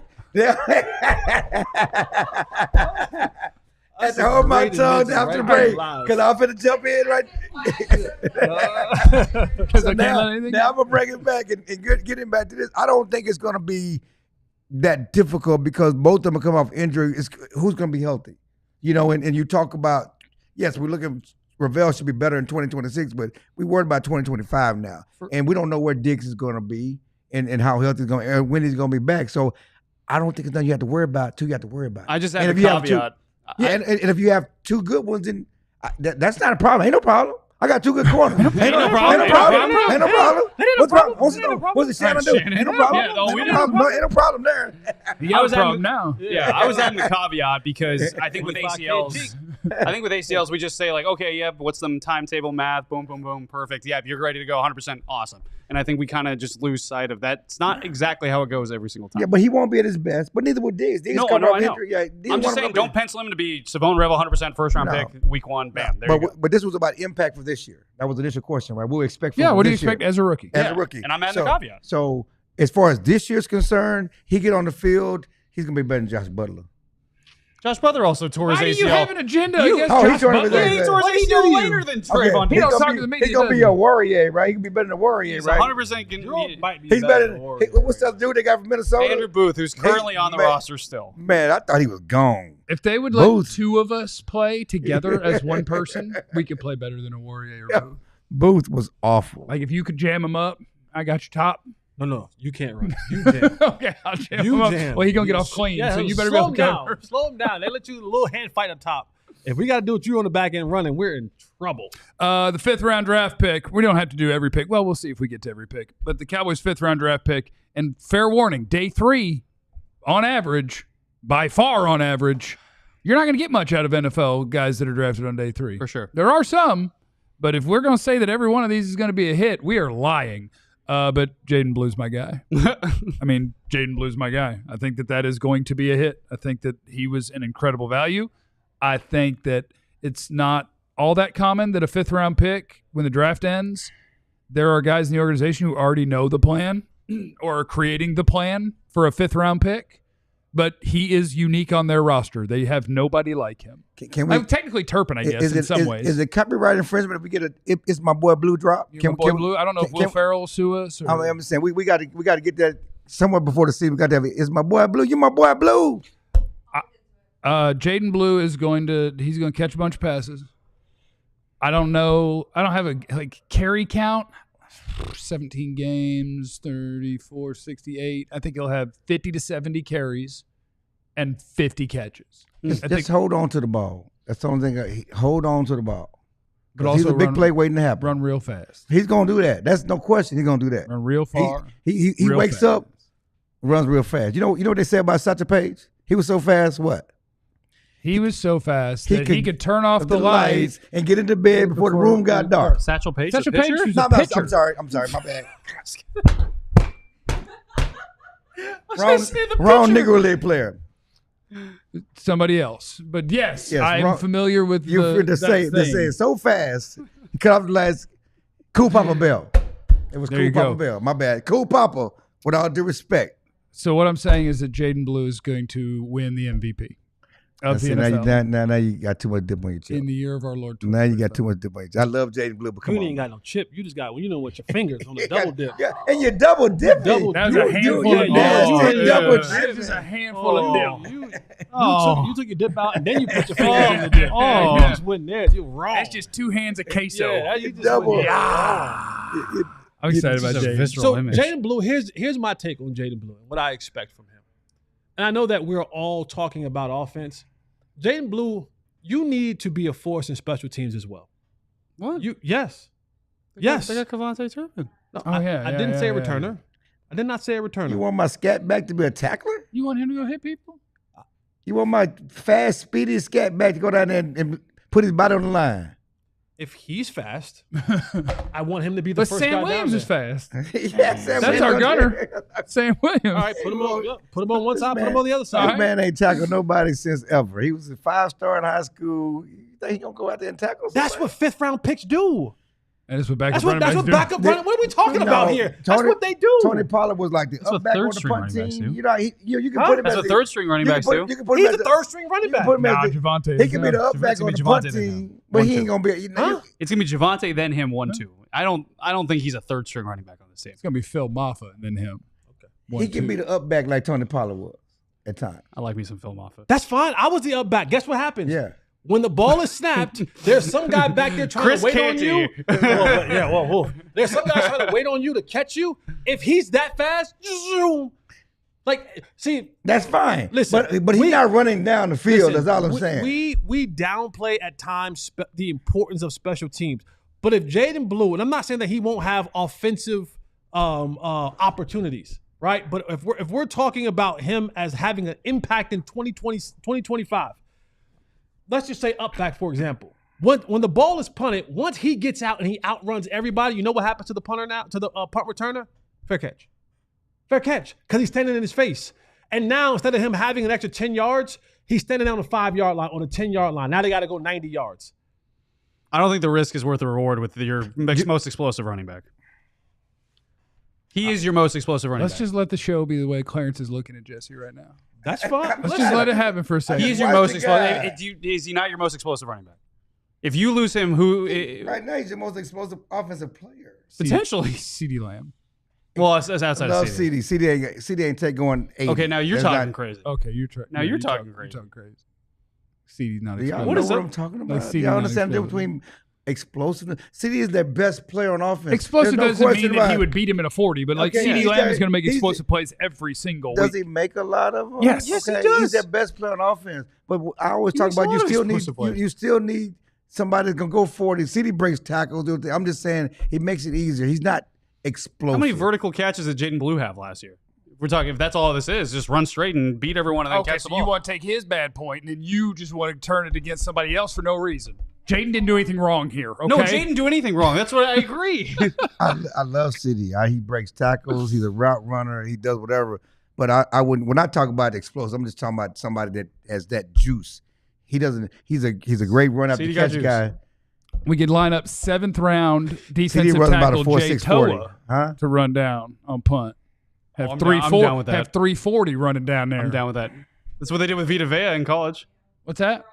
I had to hold my tongue after the break because I'm finna jump in right. So now I'm gonna bring it back and get him back to this. I don't think it's gonna be that difficult because both of them are coming off injury. Who's gonna be healthy? You know, and you talk about yes, we're looking. Ravel should be better in 2026, but we worried about 2025 now, and we don't know where Diggs is gonna be and how healthy he's gonna and when he's gonna be back. So I don't think it's nothing you have to worry about. You have to worry about. I just have a caveat. And if you have 2 good ones, then that's not a problem. Ain't no problem. I got 2 good corners. Ain't no problem. What's the Shannon do? Ain't no problem. Ain't no problem there. I was problem now. Yeah, I was adding the caveat because I think with ACLs, we just say like, okay, yeah, what's the timetable math? Boom, boom, boom, perfect. Yeah, if you're ready to go 100%, awesome. And I think we kind of just lose sight of that. It's not exactly how it goes every single time. Yeah, but he won't be at his best. But neither will Diggs. I know. Yeah, I'm just saying, don't pencil him to be Savone Revel 100% first-round pick, week 1, bam, there you go. But this was about impact for this year. That was the initial question, right? What do we expect from what do you expect as a rookie? As a rookie. And I'm adding the caveat. So as far as this year's concerned, he get on the field, he's going to be better than Josh Butler. Josh Butler also tore his ACL. Why do you have an agenda against Josh Butler? He tore his ACL later than Trayvon. He's going to be a Warrior, right? He can be better than a Warrior, right? 100% he's better than what's that dude they got from Minnesota? Andrew Booth, who's currently on the roster still. Man, I thought he was gone. If they would let 2 of us play together as one person, we could play better than a Warrior or Booth. Booth was awful. Like if you could jam him up, I got your top. No, you can't run. You jam. Okay, I'll jam him up. Well, he's going to get off clean, so you better go down. Slow him down. They let you a little hand fight up top. If we got to do it, you on the back end running, we're in trouble. The 5th-round draft pick. We don't have to do every pick. Well, we'll see if we get to every pick. But the Cowboys' 5th-round draft pick, and fair warning, day 3, on average, by far on average, you're not going to get much out of NFL guys that are drafted on day 3. For sure. There are some, but if we're going to say that every one of these is going to be a hit, we are lying. But Jaden Blue's my guy. Jaden Blue's my guy. I think that is going to be a hit. I think that he was an incredible value. I think that it's not all that common that a 5th-round pick, when the draft ends, there are guys in the organization who already know the plan or are creating the plan for a 5th-round pick. But he is unique on their roster. They have nobody like him. Can we? Technically Turpin, I guess, in some ways. Is it copyright infringement if we get it's my boy Blue drop? Blue? I don't know if Will Ferrell will sue us. Or... I'm saying we got to get that somewhere before the season. We got to have is my boy Blue? You my boy Blue? Jaden Blue is he's going to catch a bunch of passes. I don't know. I don't have a carry count. 17 games, 34, 68. I think he'll have 50 to 70 carries and 50 catches. Just hold on to the ball. That's the only thing. Hold on to the ball. But also he's a big play waiting to happen. Run real fast. He's going to do that. That's no question. He's going to do that. Run real far. He wakes up, runs real fast. You know what they say about Satchel Paige? He was so fast, what? He was so fast that he could turn off the lights and get into bed before the room got dark. Satchel Paige? Satchel Paige was a pitcher. I'm sorry, my bad. Wrong Negro League player. Somebody else. But yes I'm familiar with to say so fast. He cut off the lights. Cool Papa Bell. It was Cool Papa Bell. My bad. Cool Papa, with all due respect. So what I'm saying is that Jaden Blue is going to win the MVP. Now you got too much dip on your chip. In the year of our Lord. Now you got too much dip on your chip. I love Jaden Blue, but come on. You ain't got no chip. You just got, with your fingers on the double dip. Yeah, and you double dip. That was a handful of dip. That was a handful of dip. You took your dip out, and then you put your fingers in the dip. You just went there. You're wrong. That's just 2 hands of queso. Yeah, you just double. I'm excited about Jaden. So Jaden Blue, here's my take on Jaden Blue and what I expect from him. And I know that we're all talking about offense. Jaden Blue, you need to be a force in special teams as well. What? Yes. They got Cavanaugh Turpin. No, I didn't say a returner. I did not say a returner. You want my scat back to be a tackler? You want him to go hit people? You want my fast, speedy scat back to go down there and put his body on the line. If he's fast, I want him to be the first guy Sam Williams is fast. That's our gunner. Sam Williams. All right, put him on one side, put him on the other side. This man ain't tackled nobody since ever. He was a 5-star in high school. You think he gonna go out there and tackle somebody? That's what 5th-round picks do. And that's what backup That's running what backs backup running. What are we talking about here? That's what they do. Tony Pollard was like the up back on the punt team. You know, you can put him as a third string running back too. He's a third string running back. Javonte. He can be the up back on the punt team, but he ain't gonna be. It's gonna be Javonte, then him 1-2. I don't think he's a third string running back on this team. It's gonna be Phil Maffa and then him. Okay. He can be the up back like Tony Pollard was at times. I like me some Phil Maffa. That's fine. I was the up back. Guess what happens? Yeah. When the ball is snapped, there's some guy back there trying to wait on you. There's some guy trying to wait on you to catch you. If he's that fast, that's fine. Listen, but he's not running down the field. That's all I'm saying. We downplay at times the importance of special teams. But if Jaden Blue, and I'm not saying that he won't have offensive opportunities, right? But if we're talking about him as having an impact in 2025. Let's just say up back, for example. When the ball is punted, once he gets out and he outruns everybody, you know what happens to the punter now, to the punt returner? Fair catch. Fair catch, because he's standing in his face. And now, instead of him having an extra 10 yards, he's standing on the 5-yard line, on the 10-yard line. Now they got to go 90 yards. I don't think the risk is worth the reward with your most explosive running back. He is your most explosive running back. Let's just let the show be the way Clarence is looking at Jesse right now. That's fine. Let's just let it happen for a second. He's your most explosive. Is he not your most explosive running back? If you lose him, right now he's your most explosive offensive player. Potentially, CeeDee Lamb. Well, that's outside of CeeDee. CeeDee ain't take going 80. Okay, now you're talking crazy. Okay, you're talking crazy. You're talking crazy. CeeDee's not explosive. What is what I'm talking about? Like y'all understand the difference between explosiveness? CeeDee is their best player on offense. Explosive doesn't mean that he would beat him in a 40, but like CeeDee Lamb is going to make explosive plays every single week. Does he make a lot of them? Yes. Yes, he does. He's their best player on offense. But I always talk about you still need somebody that's going to go 40. CeeDee breaks tackles. I'm just saying he makes it easier. He's not explosive. How many vertical catches did Jaden Blue have last year? We're talking, if that's all this is, just run straight and beat everyone and then catch the ball. You want to take his bad point, and then you just want to turn it against somebody else for no reason. Jaden didn't do anything wrong here, okay? No, Jaden didn't do anything wrong. That's what I agree. I love CeeDee. He breaks tackles. He's a route runner. He does whatever. But I wouldn't. When I talk about explosive, I'm just talking about somebody that has that juice. He doesn't. He's a great run after catch guy. We could line up 7th round defensive tackle Jay Toa to run down on punt. Have 340 running down there. I'm down with that. That's what they did with Vita Vea in college. What's that?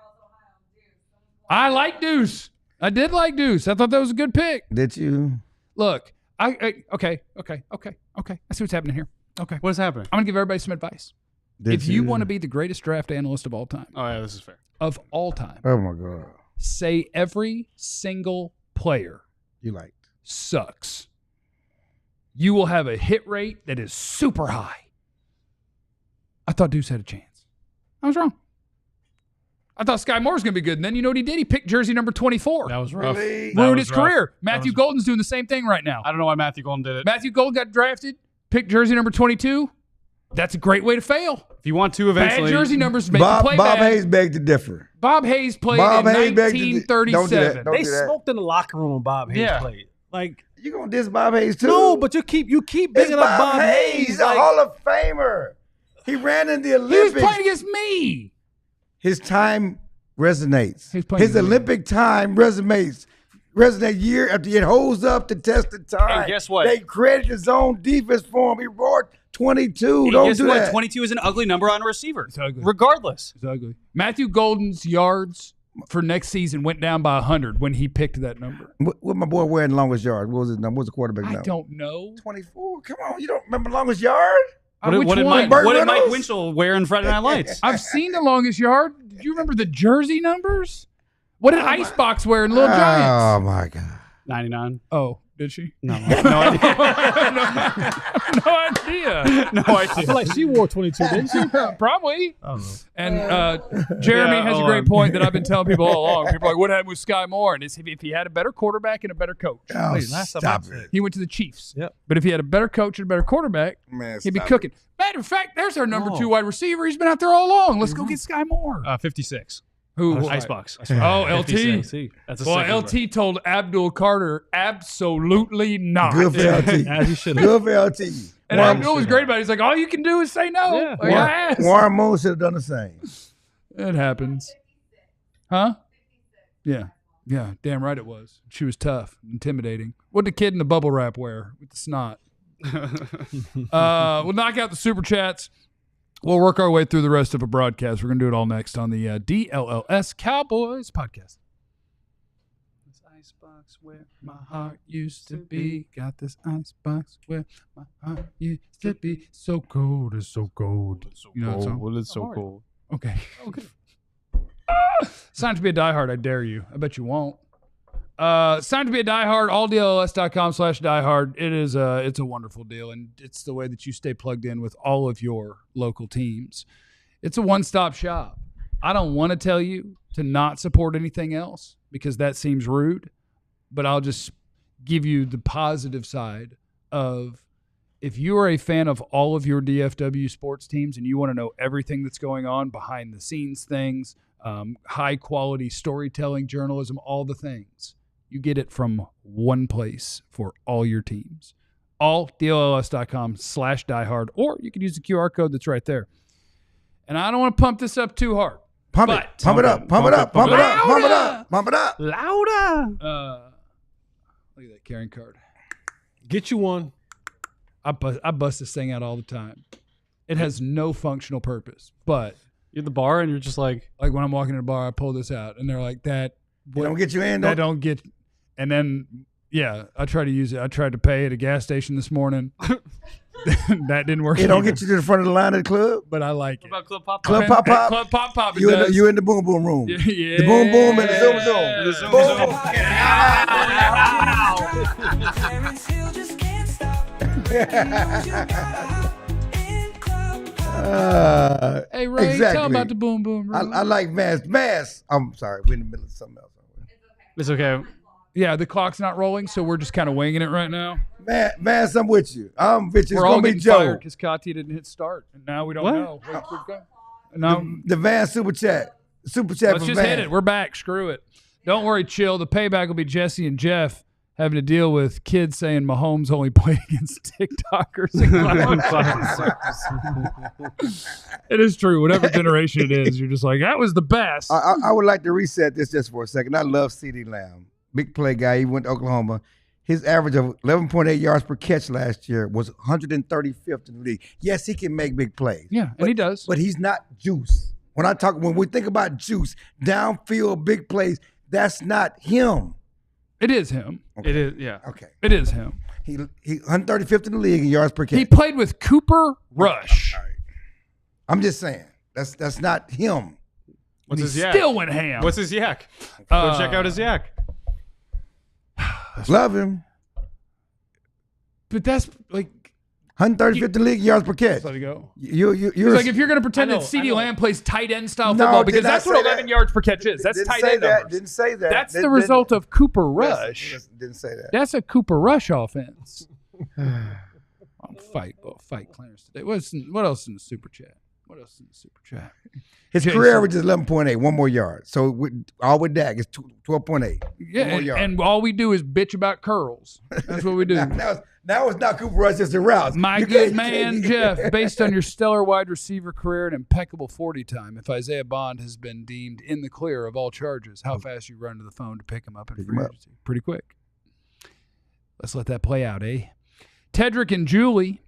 I like Deuce. I did like Deuce. I thought that was a good pick. Did you? Look, okay. I see what's happening here. Okay. What's happening? I'm going to give everybody some advice. If you want to be the greatest draft analyst of all time. Oh, yeah, this is fair. Of all time. Oh, my God. Say every single player you liked sucks. You will have a hit rate that is super high. I thought Deuce had a chance. I was wrong. I thought Sky Moore was going to be good. And then you know what he did? He picked jersey number 24. That was rough. Really? Ruined his career. Matthew Golden's doing the same thing right now. I don't know why Matthew Golden did it. Matthew Golden got drafted, picked jersey number 22. That's a great way to fail. If you want to eventually. Bad jersey numbers make you play Bob bad. Hayes begged to differ. Bob Hayes played in 1937. They smoked in the locker room when Bob Hayes played. Like, you gonna diss Bob Hayes too? No, but you keep bigging up Bob Hayes. He's a Hall of Famer. He ran in the Olympics. He was playing against me. His time resonates. His Olympic time resonates year after year. It holds up to test of time. And guess what? They created his own defense for him. He roared 22. Don't guess do what? that. 22 is an ugly number on a receiver. It's ugly. Regardless. It's ugly. Matthew Golden's yards for next season went down by 100 when he picked that number. What my boy wearing longest yard? What was his number? What was the quarterback number? I don't know. 24. Come on, you don't remember longest yard? What did Mike Winchell wear in Friday Night Lights? I've seen the longest yard. Do you remember the jersey numbers? What did Icebox wear in Little Giants? Oh my God. 99. Oh, Did she? No idea. No idea. No idea. I feel like she wore 22, didn't she? Probably. I don't know. And Jeremy has a great point that I've been telling people all along. People are like, what happened with Sky Moore? And it's if he had a better quarterback and a better coach. Oh, stop it. He went to the Chiefs. Yep. But if he had a better coach and a better quarterback, Man, he'd be stop cooking. Matter of fact, there's our number 2 wide receiver. He's been out there all along. Let's go get Sky Moore. 56. Who? Icebox. Oh, LT. 56. That's a Well, second LT told Abdul Carter, absolutely not. Good for LT. As you should have. Good for LT. And Abdul was great about it. He's like, all you can do is say no. Yeah. Like, ass. Warren Moon should have done the same. It happens. Huh? Yeah. Yeah, damn right it was. She was tough, intimidating. What did the kid in the bubble wrap wear with the snot? We'll knock out the super chats. We'll work our way through the rest of a broadcast. We're going to do it all next on the DLLS Cowboys Podcast. This icebox where my heart used to be. Got this icebox where my heart used to be. So cold, it's so cold. You know that song? Well, it's so cold. Okay. Okay. Sign to be a diehard, I dare you. I bet you won't. Sign to be a diehard, alldlls.com/diehard. It's a wonderful deal, and it's the way that you stay plugged in with all of your local teams. It's a one-stop shop. I don't want to tell you to not support anything else because that seems rude, but I'll just give you the positive side of if you are a fan of all of your DFW sports teams and you want to know everything that's going on behind the scenes things, high quality storytelling, journalism, all the things. You get it from one place for all your teams. alldlls.com/diehard, or you can use the QR code that's right there. And I don't want to pump this up too hard. Pump it up. Pump it up. Pump it up. Pump it up. Louder. Look at that Karen card. Get you one. I bust this thing out all the time. It has no functional purpose, but You're at the bar and you're just like when I'm walking in a bar, I pull this out, and they're like, "That Don't get you in. That don't get." And then, yeah, I try to use it. I tried to pay at a gas station this morning. That didn't work. It don't get you to the front of the line of the club. But I like it. What about Club Pop? Club Pop Pop. Club Pop Pop. You in the boom boom room. Yeah. The boom boom and the zoom zoom. The zoom Hey, Ray, exactly. tell about the boom boom room. I like Mass. I'm sorry, we're in the middle of something else. It's okay. Yeah, the clock's not rolling, so we're just kind of winging it right now. Mass, I'm with you. I'm with you. It's We're all gonna be getting Joe. fired because Kati didn't hit start, and now we don't What? know. No, The Van super chat. Super chat let's from just Van. hit it. We're back. Screw it. Don't worry, chill. The payback will be Jesse and Jeff having to deal with kids saying Mahomes only played against TikTokers. It is true. Whatever generation it is, you're just like, that was the best. I would like to reset this just for a second. I love CeeDee Lamb. Big play guy. He went to Oklahoma. His average of 11.8 yards per catch last year was 135th in the league. Yes, he can make big plays. Yeah, and he does. But he's not juice. When we think about juice, downfield, big plays, that's not him. It is him. Okay. It is, yeah. Okay. It is him. He 135th in the league in yards per catch. He played with Cooper Rush. All right. I'm just saying. That's not him. What's He his yak? still went ham. What's his yak? Go check out his yak. Love him. But that's like, 135th in the league in yards per catch. let it go. You're It's like if you're going to pretend I know, that CeeDee I know. Lamb plays tight end style No, football, did because not that's what say 11 that. yards per catch is. That's didn't tight say end that. numbers. Didn't say that. That's the result of Cooper Rush. Didn't say that. That's a Cooper Rush offense. I'll fight Clarence today. What else in the super chat? His Jason. career average is 11.8, one more yard. So all with Dak is 12.8. Yeah, One more yard. and all we do is bitch about curls. That's what we do. Now it's not Cooper Rush, it's the routes. My You good can't- man, Jeff, based on your stellar wide receiver career and impeccable 40 time, if Isaiah Bond has been deemed in the clear of all charges, how fast you run to the phone to pick him up in Pick free him up. agency? Pretty quick. Let's let that play out, eh? Tedrick and Julie.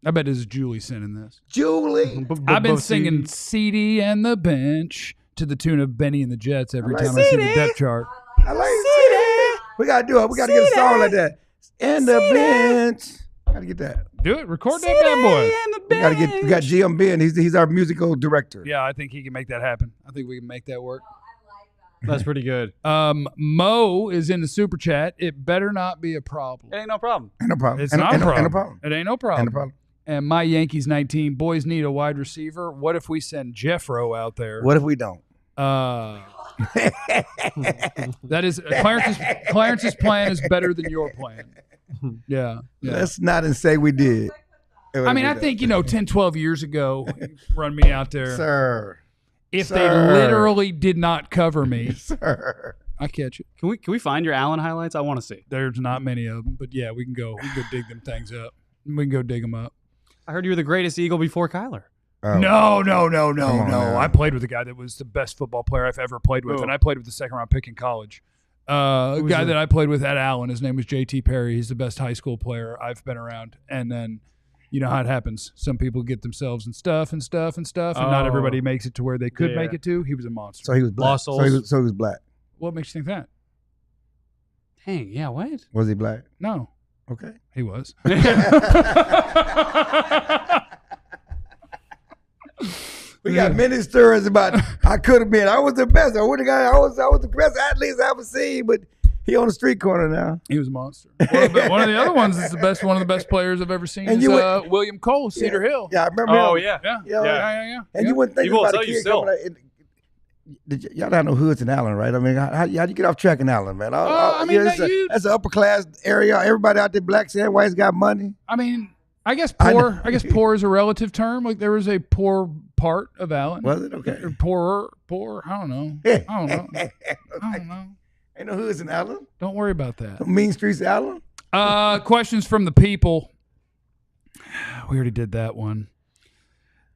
I bet this is Julie sending this. Julie. I've been singing CD and the bench to the tune of Benny and the Jets every time I see the depth chart. I like it. We got to do it. We got to get a song like that. And the bench. Got to get that. Do it. Record that bad boy. We got GM Ben. He's our musical director. Yeah, I think he can make that happen. I think we can make that work. That's pretty good. Mo is in the super chat. It better not be a problem. It ain't no problem. Ain't no problem. It's not a problem. Ain't no problem. It ain't no problem. Ain't no problem. And my Yankees 19 boys need a wide receiver. What if we send Jeffro out there? What if we don't? That is Clarence's plan is better than your plan. Yeah. Let's not and say we did. I mean, I think 10, 12 years ago, run me out there, sir. If they literally did not cover me, sir, I catch it. Can we find your Allen highlights? I want to see. There's not many of them, but yeah, we can go dig them things up. We can go dig them up. I heard you were the greatest Eagle before Kyler. Oh. No. I played with a guy that was the best football player I've ever played with, and I played with the second round pick in college. A guy that I played with at Allen, his name was JT Perry. He's the best high school player I've been around. And then, you know how it happens. Some people get themselves in stuff, and not everybody makes it to where they could make it to. He was a monster. So he was black. So he was black. What makes you think that? Dang, yeah, what? Was he black? No. Okay. He was. We got many stories about I could have been. I was the best. I was the best athlete I've ever seen, but he on the street corner now. He was a monster. One of the other ones is one of the best players I've ever seen is William Cole, Cedar Hill. Yeah, I remember him. Yeah. And you wouldn't think about a kid coming out. Y'all don't know hoods in Allen, right? I mean, how you get off track in Allen, man? That's an upper class area. Everybody out there, blacks and whites, got money. I mean, I guess poor is a relative term. Like there was a poor part of Allen. Was it? Okay. Poorer. I don't know. I don't know. Ain't no hoods in Allen. Don't worry about that. Mean streets, Allen. Questions from the people. We already did that one.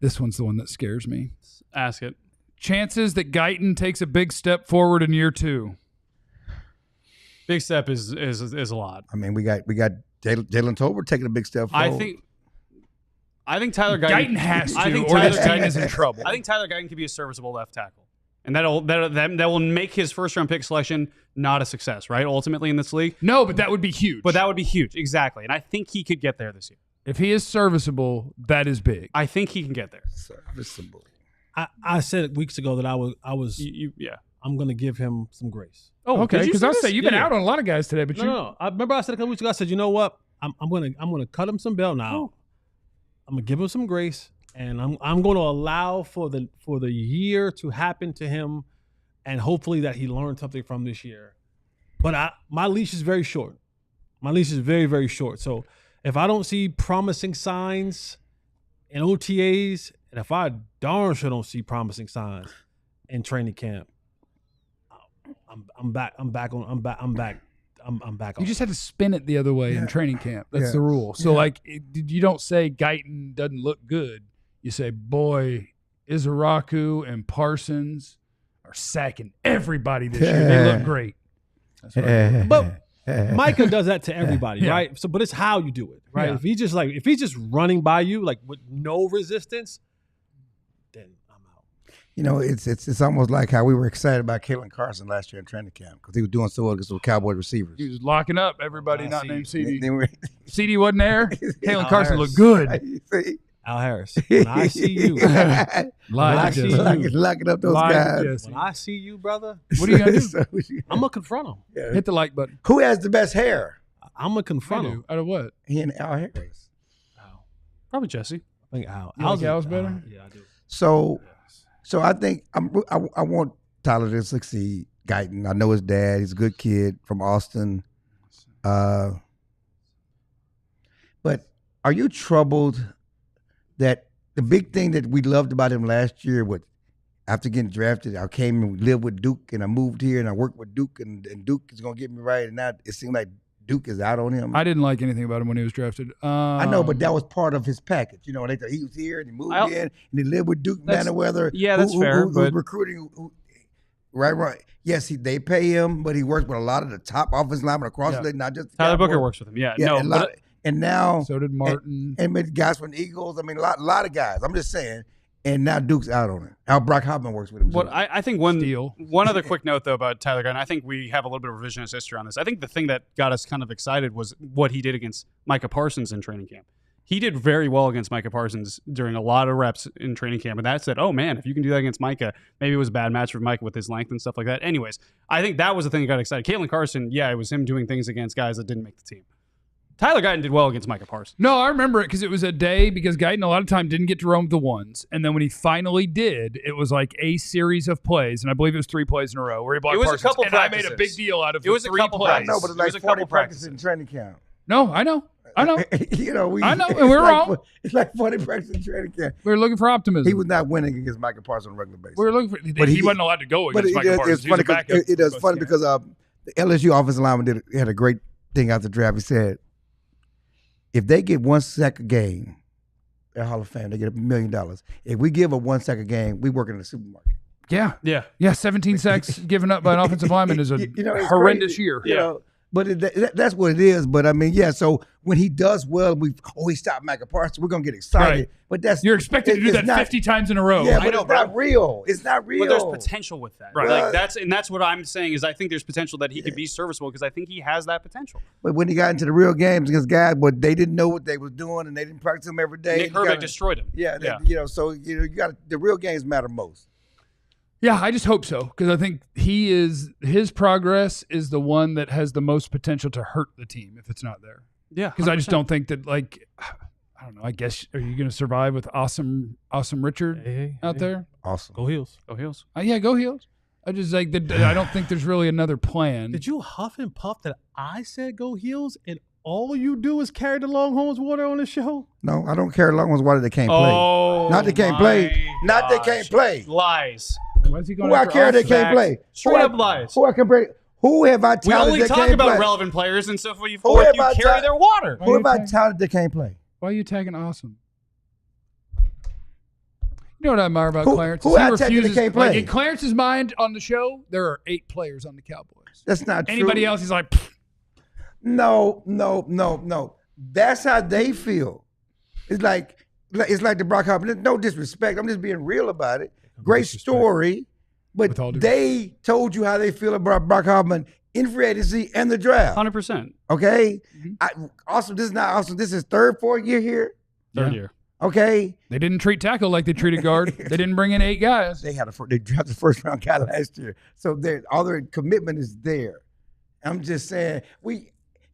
This one's the one that scares me. Ask it. Chances that Guyton takes a big step forward in year 2. Big step is a lot. I mean, we got Jalen Tolbert taking a big step forward. I think Tyler Guyton has to, or this team is in trouble. I think Tyler Guyton could be a serviceable left tackle, and that will make his first round pick selection not a success, right? Ultimately in this league, no, but that would be huge. Exactly, and I think he could get there this year. If he is serviceable, that is big. I think he can get there. Serviceable. I said weeks ago that I was. I'm going to give him some grace. Oh, okay. Because I'll say you've been out on a lot of guys today, but no. I remember I said a couple weeks ago. I said, you know what? I'm gonna cut him some bail now. I'm gonna give him some grace, and I'm going to allow for the year to happen to him, and hopefully that he learned something from this year. But my leash is very short. My leash is very, very short. So if I don't see promising signs in OTAs, and if I darn sure don't see promising signs in training camp, I'm back. You just had to spin it the other way in training camp. That's the rule. So you don't say Guyton doesn't look good. You say, boy, Izaraku and Parsons are sacking everybody this year. They look great. That's right. But Micah does that to everybody, right? So, but it's how you do it, right? Yeah. If he's just running by you like with no resistance, then I'm out. You know, it's almost like how we were excited about Kalen Carson last year in training camp because he was doing so well against the Cowboys receivers. He was locking up everybody not named CD. CD wasn't there. Kalen Carson looked good. Al Harris, when I see you, locking up those guys. When I see you, brother, what are you gonna do? I'm gonna confront him. Yeah. Hit the like button. Who has the best hair? I'm gonna confront him. Out of what? He and Al Harris. Probably Jesse. I think Al. Al's better. Yeah, I do. So I think I want Tyler to succeed. Guyton, I know his dad. He's a good kid from Austin. But are you troubled that the big thing that we loved about him last year was after getting drafted, I came and lived with Duke and I moved here and I worked with Duke and Duke is going to get me right. And now it seemed like Duke is out on him. I didn't like anything about him when he was drafted. I know, but that was part of his package. You know, they thought he was here and he moved in and he lived with Duke Manyweather. Yeah, that's fair. Who's recruiting. Right. Yes, they pay him, but he works with a lot of the top offensive linemen across the league, not just Tyler Booker works with him. Yeah, no, and now so did Martin and guys from the Eagles. I mean, a lot of guys. I'm just saying. And now Duke's out on it. How Brock Hoffman works with him. Well, I think one other quick note though about Tyler Guyton. I think we have a little bit of revisionist history on this. I think the thing that got us kind of excited was what he did against Micah Parsons in training camp. he did very well against Micah Parsons during a lot of reps in training camp. And that said, oh man, if you can do that against Micah, maybe it was a bad match for Micah with his length and stuff like that. Anyways, I think that was the thing that got excited. Caitlin Carson, yeah, it was him doing things against guys that didn't make the team. Tyler Guyton did well against Micah Parsons. No, I remember it because it was a day because Guyton a lot of time didn't get to roam the ones. And then when he finally did, it was like a series of plays. And I believe it was 3 plays in a row where he blocked Parsons. A couple and practices. I made a big deal out of it. Was 3 a couple plays. I know, but it's like 40 practices in training camp. No, I know. I know, and we're wrong. It's like 40 practices in training camp. We were looking for optimism. He was not winning against Micah Parsons on a regular basis. We were looking for, but he wasn't allowed to go against Micah Parsons. It's funny it is funny because the LSU offensive lineman had a great thing out the draft. He said, if they get 1 sack a game, they're Hall of Fame. They get $1 million. If we give a 1 sack a game, we work in the supermarket. Yeah. 17 sacks given up by an offensive lineman is a horrendous year. You know, but that's what it is. But I mean, so when he does well, he stopped Micah Parsons. We're gonna get excited. Right. But you're expected to do that 50 times in a row. Yeah, but it's not real. It's not real. But there's potential with that. Right. Like that's what I'm saying is I think there's potential that he could be serviceable because I think he has that potential. But when he got into the real games against guys, but they didn't know what they was doing and they didn't practice him every day. Nick Herbig destroyed him. So you got the real games matter most. Yeah, I just hope so because I think his progress is the one that has the most potential to hurt the team if it's not there. Yeah, because I just don't think that I don't know. I guess are you going to survive with awesome Richard out there? Awesome. Go Heels. Go Heels. Yeah, go Heels. I just I don't think there's really another plan. Did you huff and puff that I said go Heels and all you do is carry the Longhorns water on the show? No, I don't carry the Longhorns water. They can't play. Oh, not they can't play. Not they can't play. Lies. Why is he going who I carry that can't play? Straight up lies. Who I compare? Who have I touted that can't play? We only talk about relevant players and so forth. You carry their water. Who have I touted that can't play? Why are you tagging Awesome? You know what I admire about Clarence? Who I tagged that can't play? Like in Clarence's mind on the show, there are 8 players on the Cowboys. That's not true. Anybody else, he's like, No. That's how they feel. It's like the Brock Harper. No disrespect. I'm just being real about it. Great story, but they told you how they feel about Brock Hartman in free agency and the draft. 100%. Okay? Awesome. This is not awesome. This is 3rd, 4th year here? 3rd year. Okay? They didn't treat tackle like they treated guard. They didn't bring in 8 guys. They drafted the first-round guy last year. So all their commitment is there. I'm just saying,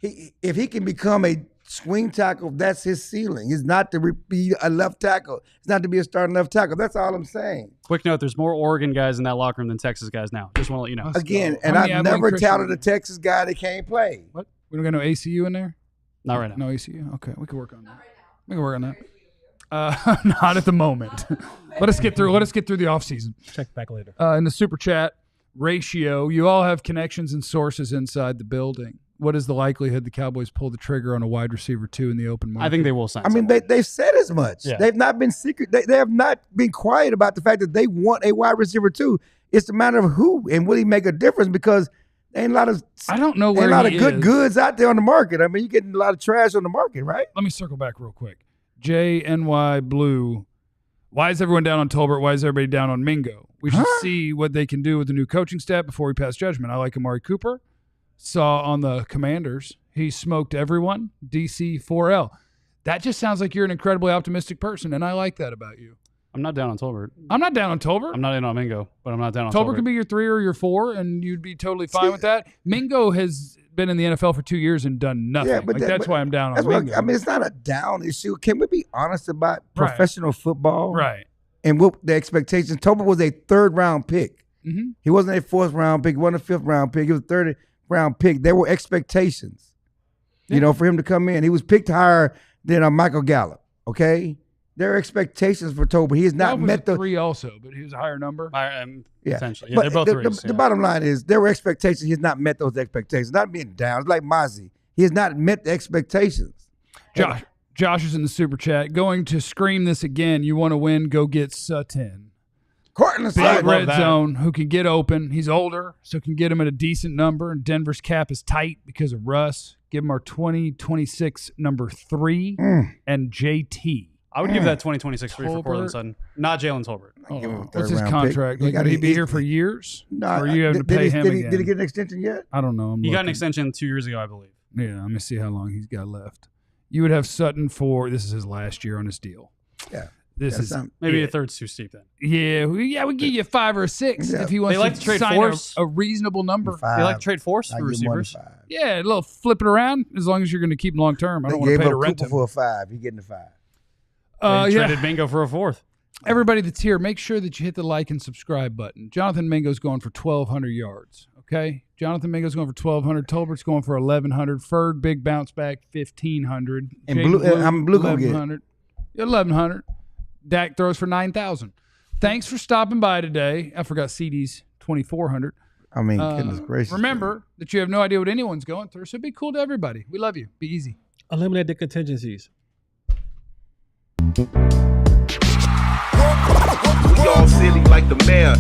if he can become a swing tackle, that's his ceiling. It's not to be a left tackle. It's not to be a starting left tackle. That's all I'm saying. Quick note, there's more Oregon guys in that locker room than Texas guys now. Just want to let you know. Again, and I've never touted a Texas guy that can't play. What? We don't got no ACU in there? Not right now. No ACU? Okay, we can work on that. We can work on that. Not at the moment. Let us get through the offseason. Check back later. In the Super Chat ratio, you all have connections and sources inside the building. What is the likelihood the Cowboys pull the trigger on a wide receiver 2 in the open market? I think they will sign. I mean, they've said as much. Yeah. They've not been secret. They have not been quiet about the fact that they want a wide receiver 2. It's a matter of who and will he make a difference because there ain't a lot of good goods out there on the market. I mean, you're getting a lot of trash on the market, right? Let me circle back real quick. JNY Blue. Why is everyone down on Tolbert? Why is everybody down on Mingo? We should see what they can do with the new coaching staff before we pass judgment. I like Amari Cooper. Saw on the Commanders, he smoked everyone, DC 4L. That just sounds like you're an incredibly optimistic person, and I like that about you. I'm not down on Tolbert. I'm not down on Tolbert. I'm not in on Mingo, but I'm not down on Tolbert. Tolbert could be your 3 or your 4, and you'd be totally fine with that. Mingo has been in the NFL for 2 years and done nothing. Yeah, but that's why I'm down on Mingo. I mean, it's not a down issue. Can we be honest about professional football? Right. And what the expectations. Tolbert was a 3rd-round pick. Mm-hmm. He wasn't a 4th-round pick. He wasn't a 5th-round pick. He was a 3rd-round pick. There were expectations, for him to come in. He was picked higher than Michael Gallup, okay? There are expectations for Tolbert. He has not met the 3 also, but he was a higher number. Essentially. But they're both 3s. The bottom line is there were expectations. He has not met those expectations. Not being down. It's like Mozzie. He has not met the expectations. Josh is in the Super Chat. Going to scream this again. You want to win, go get Sutton. Cortland Big red zone who can get open. He's older, so can get him at a decent number. And Denver's cap is tight because of Russ. Give him our 2026 number 3 and JT. I would give that 2026 3 for Cortland Sutton. Not Jalen Tolbert. What's his contract? Like, would he be here for years? No. Or you have to pay him again? Did he get an extension yet? I don't know. He got an extension 2 years ago, I believe. Yeah, let me see how long he's got left. You would have Sutton for this is his last year on his deal. Yeah. This is maybe a third's too steep then. Yeah, we give you 5 or 6 if he wants like to to trade sign Force. a reasonable number. They like to trade Force for receivers. Yeah, a little flip it around as long as you're going to keep him long term. I don't want to pay to rent Cooper him. for a 5. He getting the 5. They traded Mingo for a 4th. Everybody that's here, make sure that you hit the like and subscribe button. Jonathan Mingo's going for 1,200 yards. Okay, Jonathan Mingo's going for 1,200. Tolbert's going for 1,100. Ferg, big bounce back, 1,500. And Blue gonna get 1,100. 1,100. Dak throws for 9,000. Thanks for stopping by today. I forgot CD's 2,400. I mean, goodness gracious. Remember that you have no idea what anyone's going through, so be cool to everybody. We love you. Be easy. Eliminate the contingencies. We all silly like the mayor.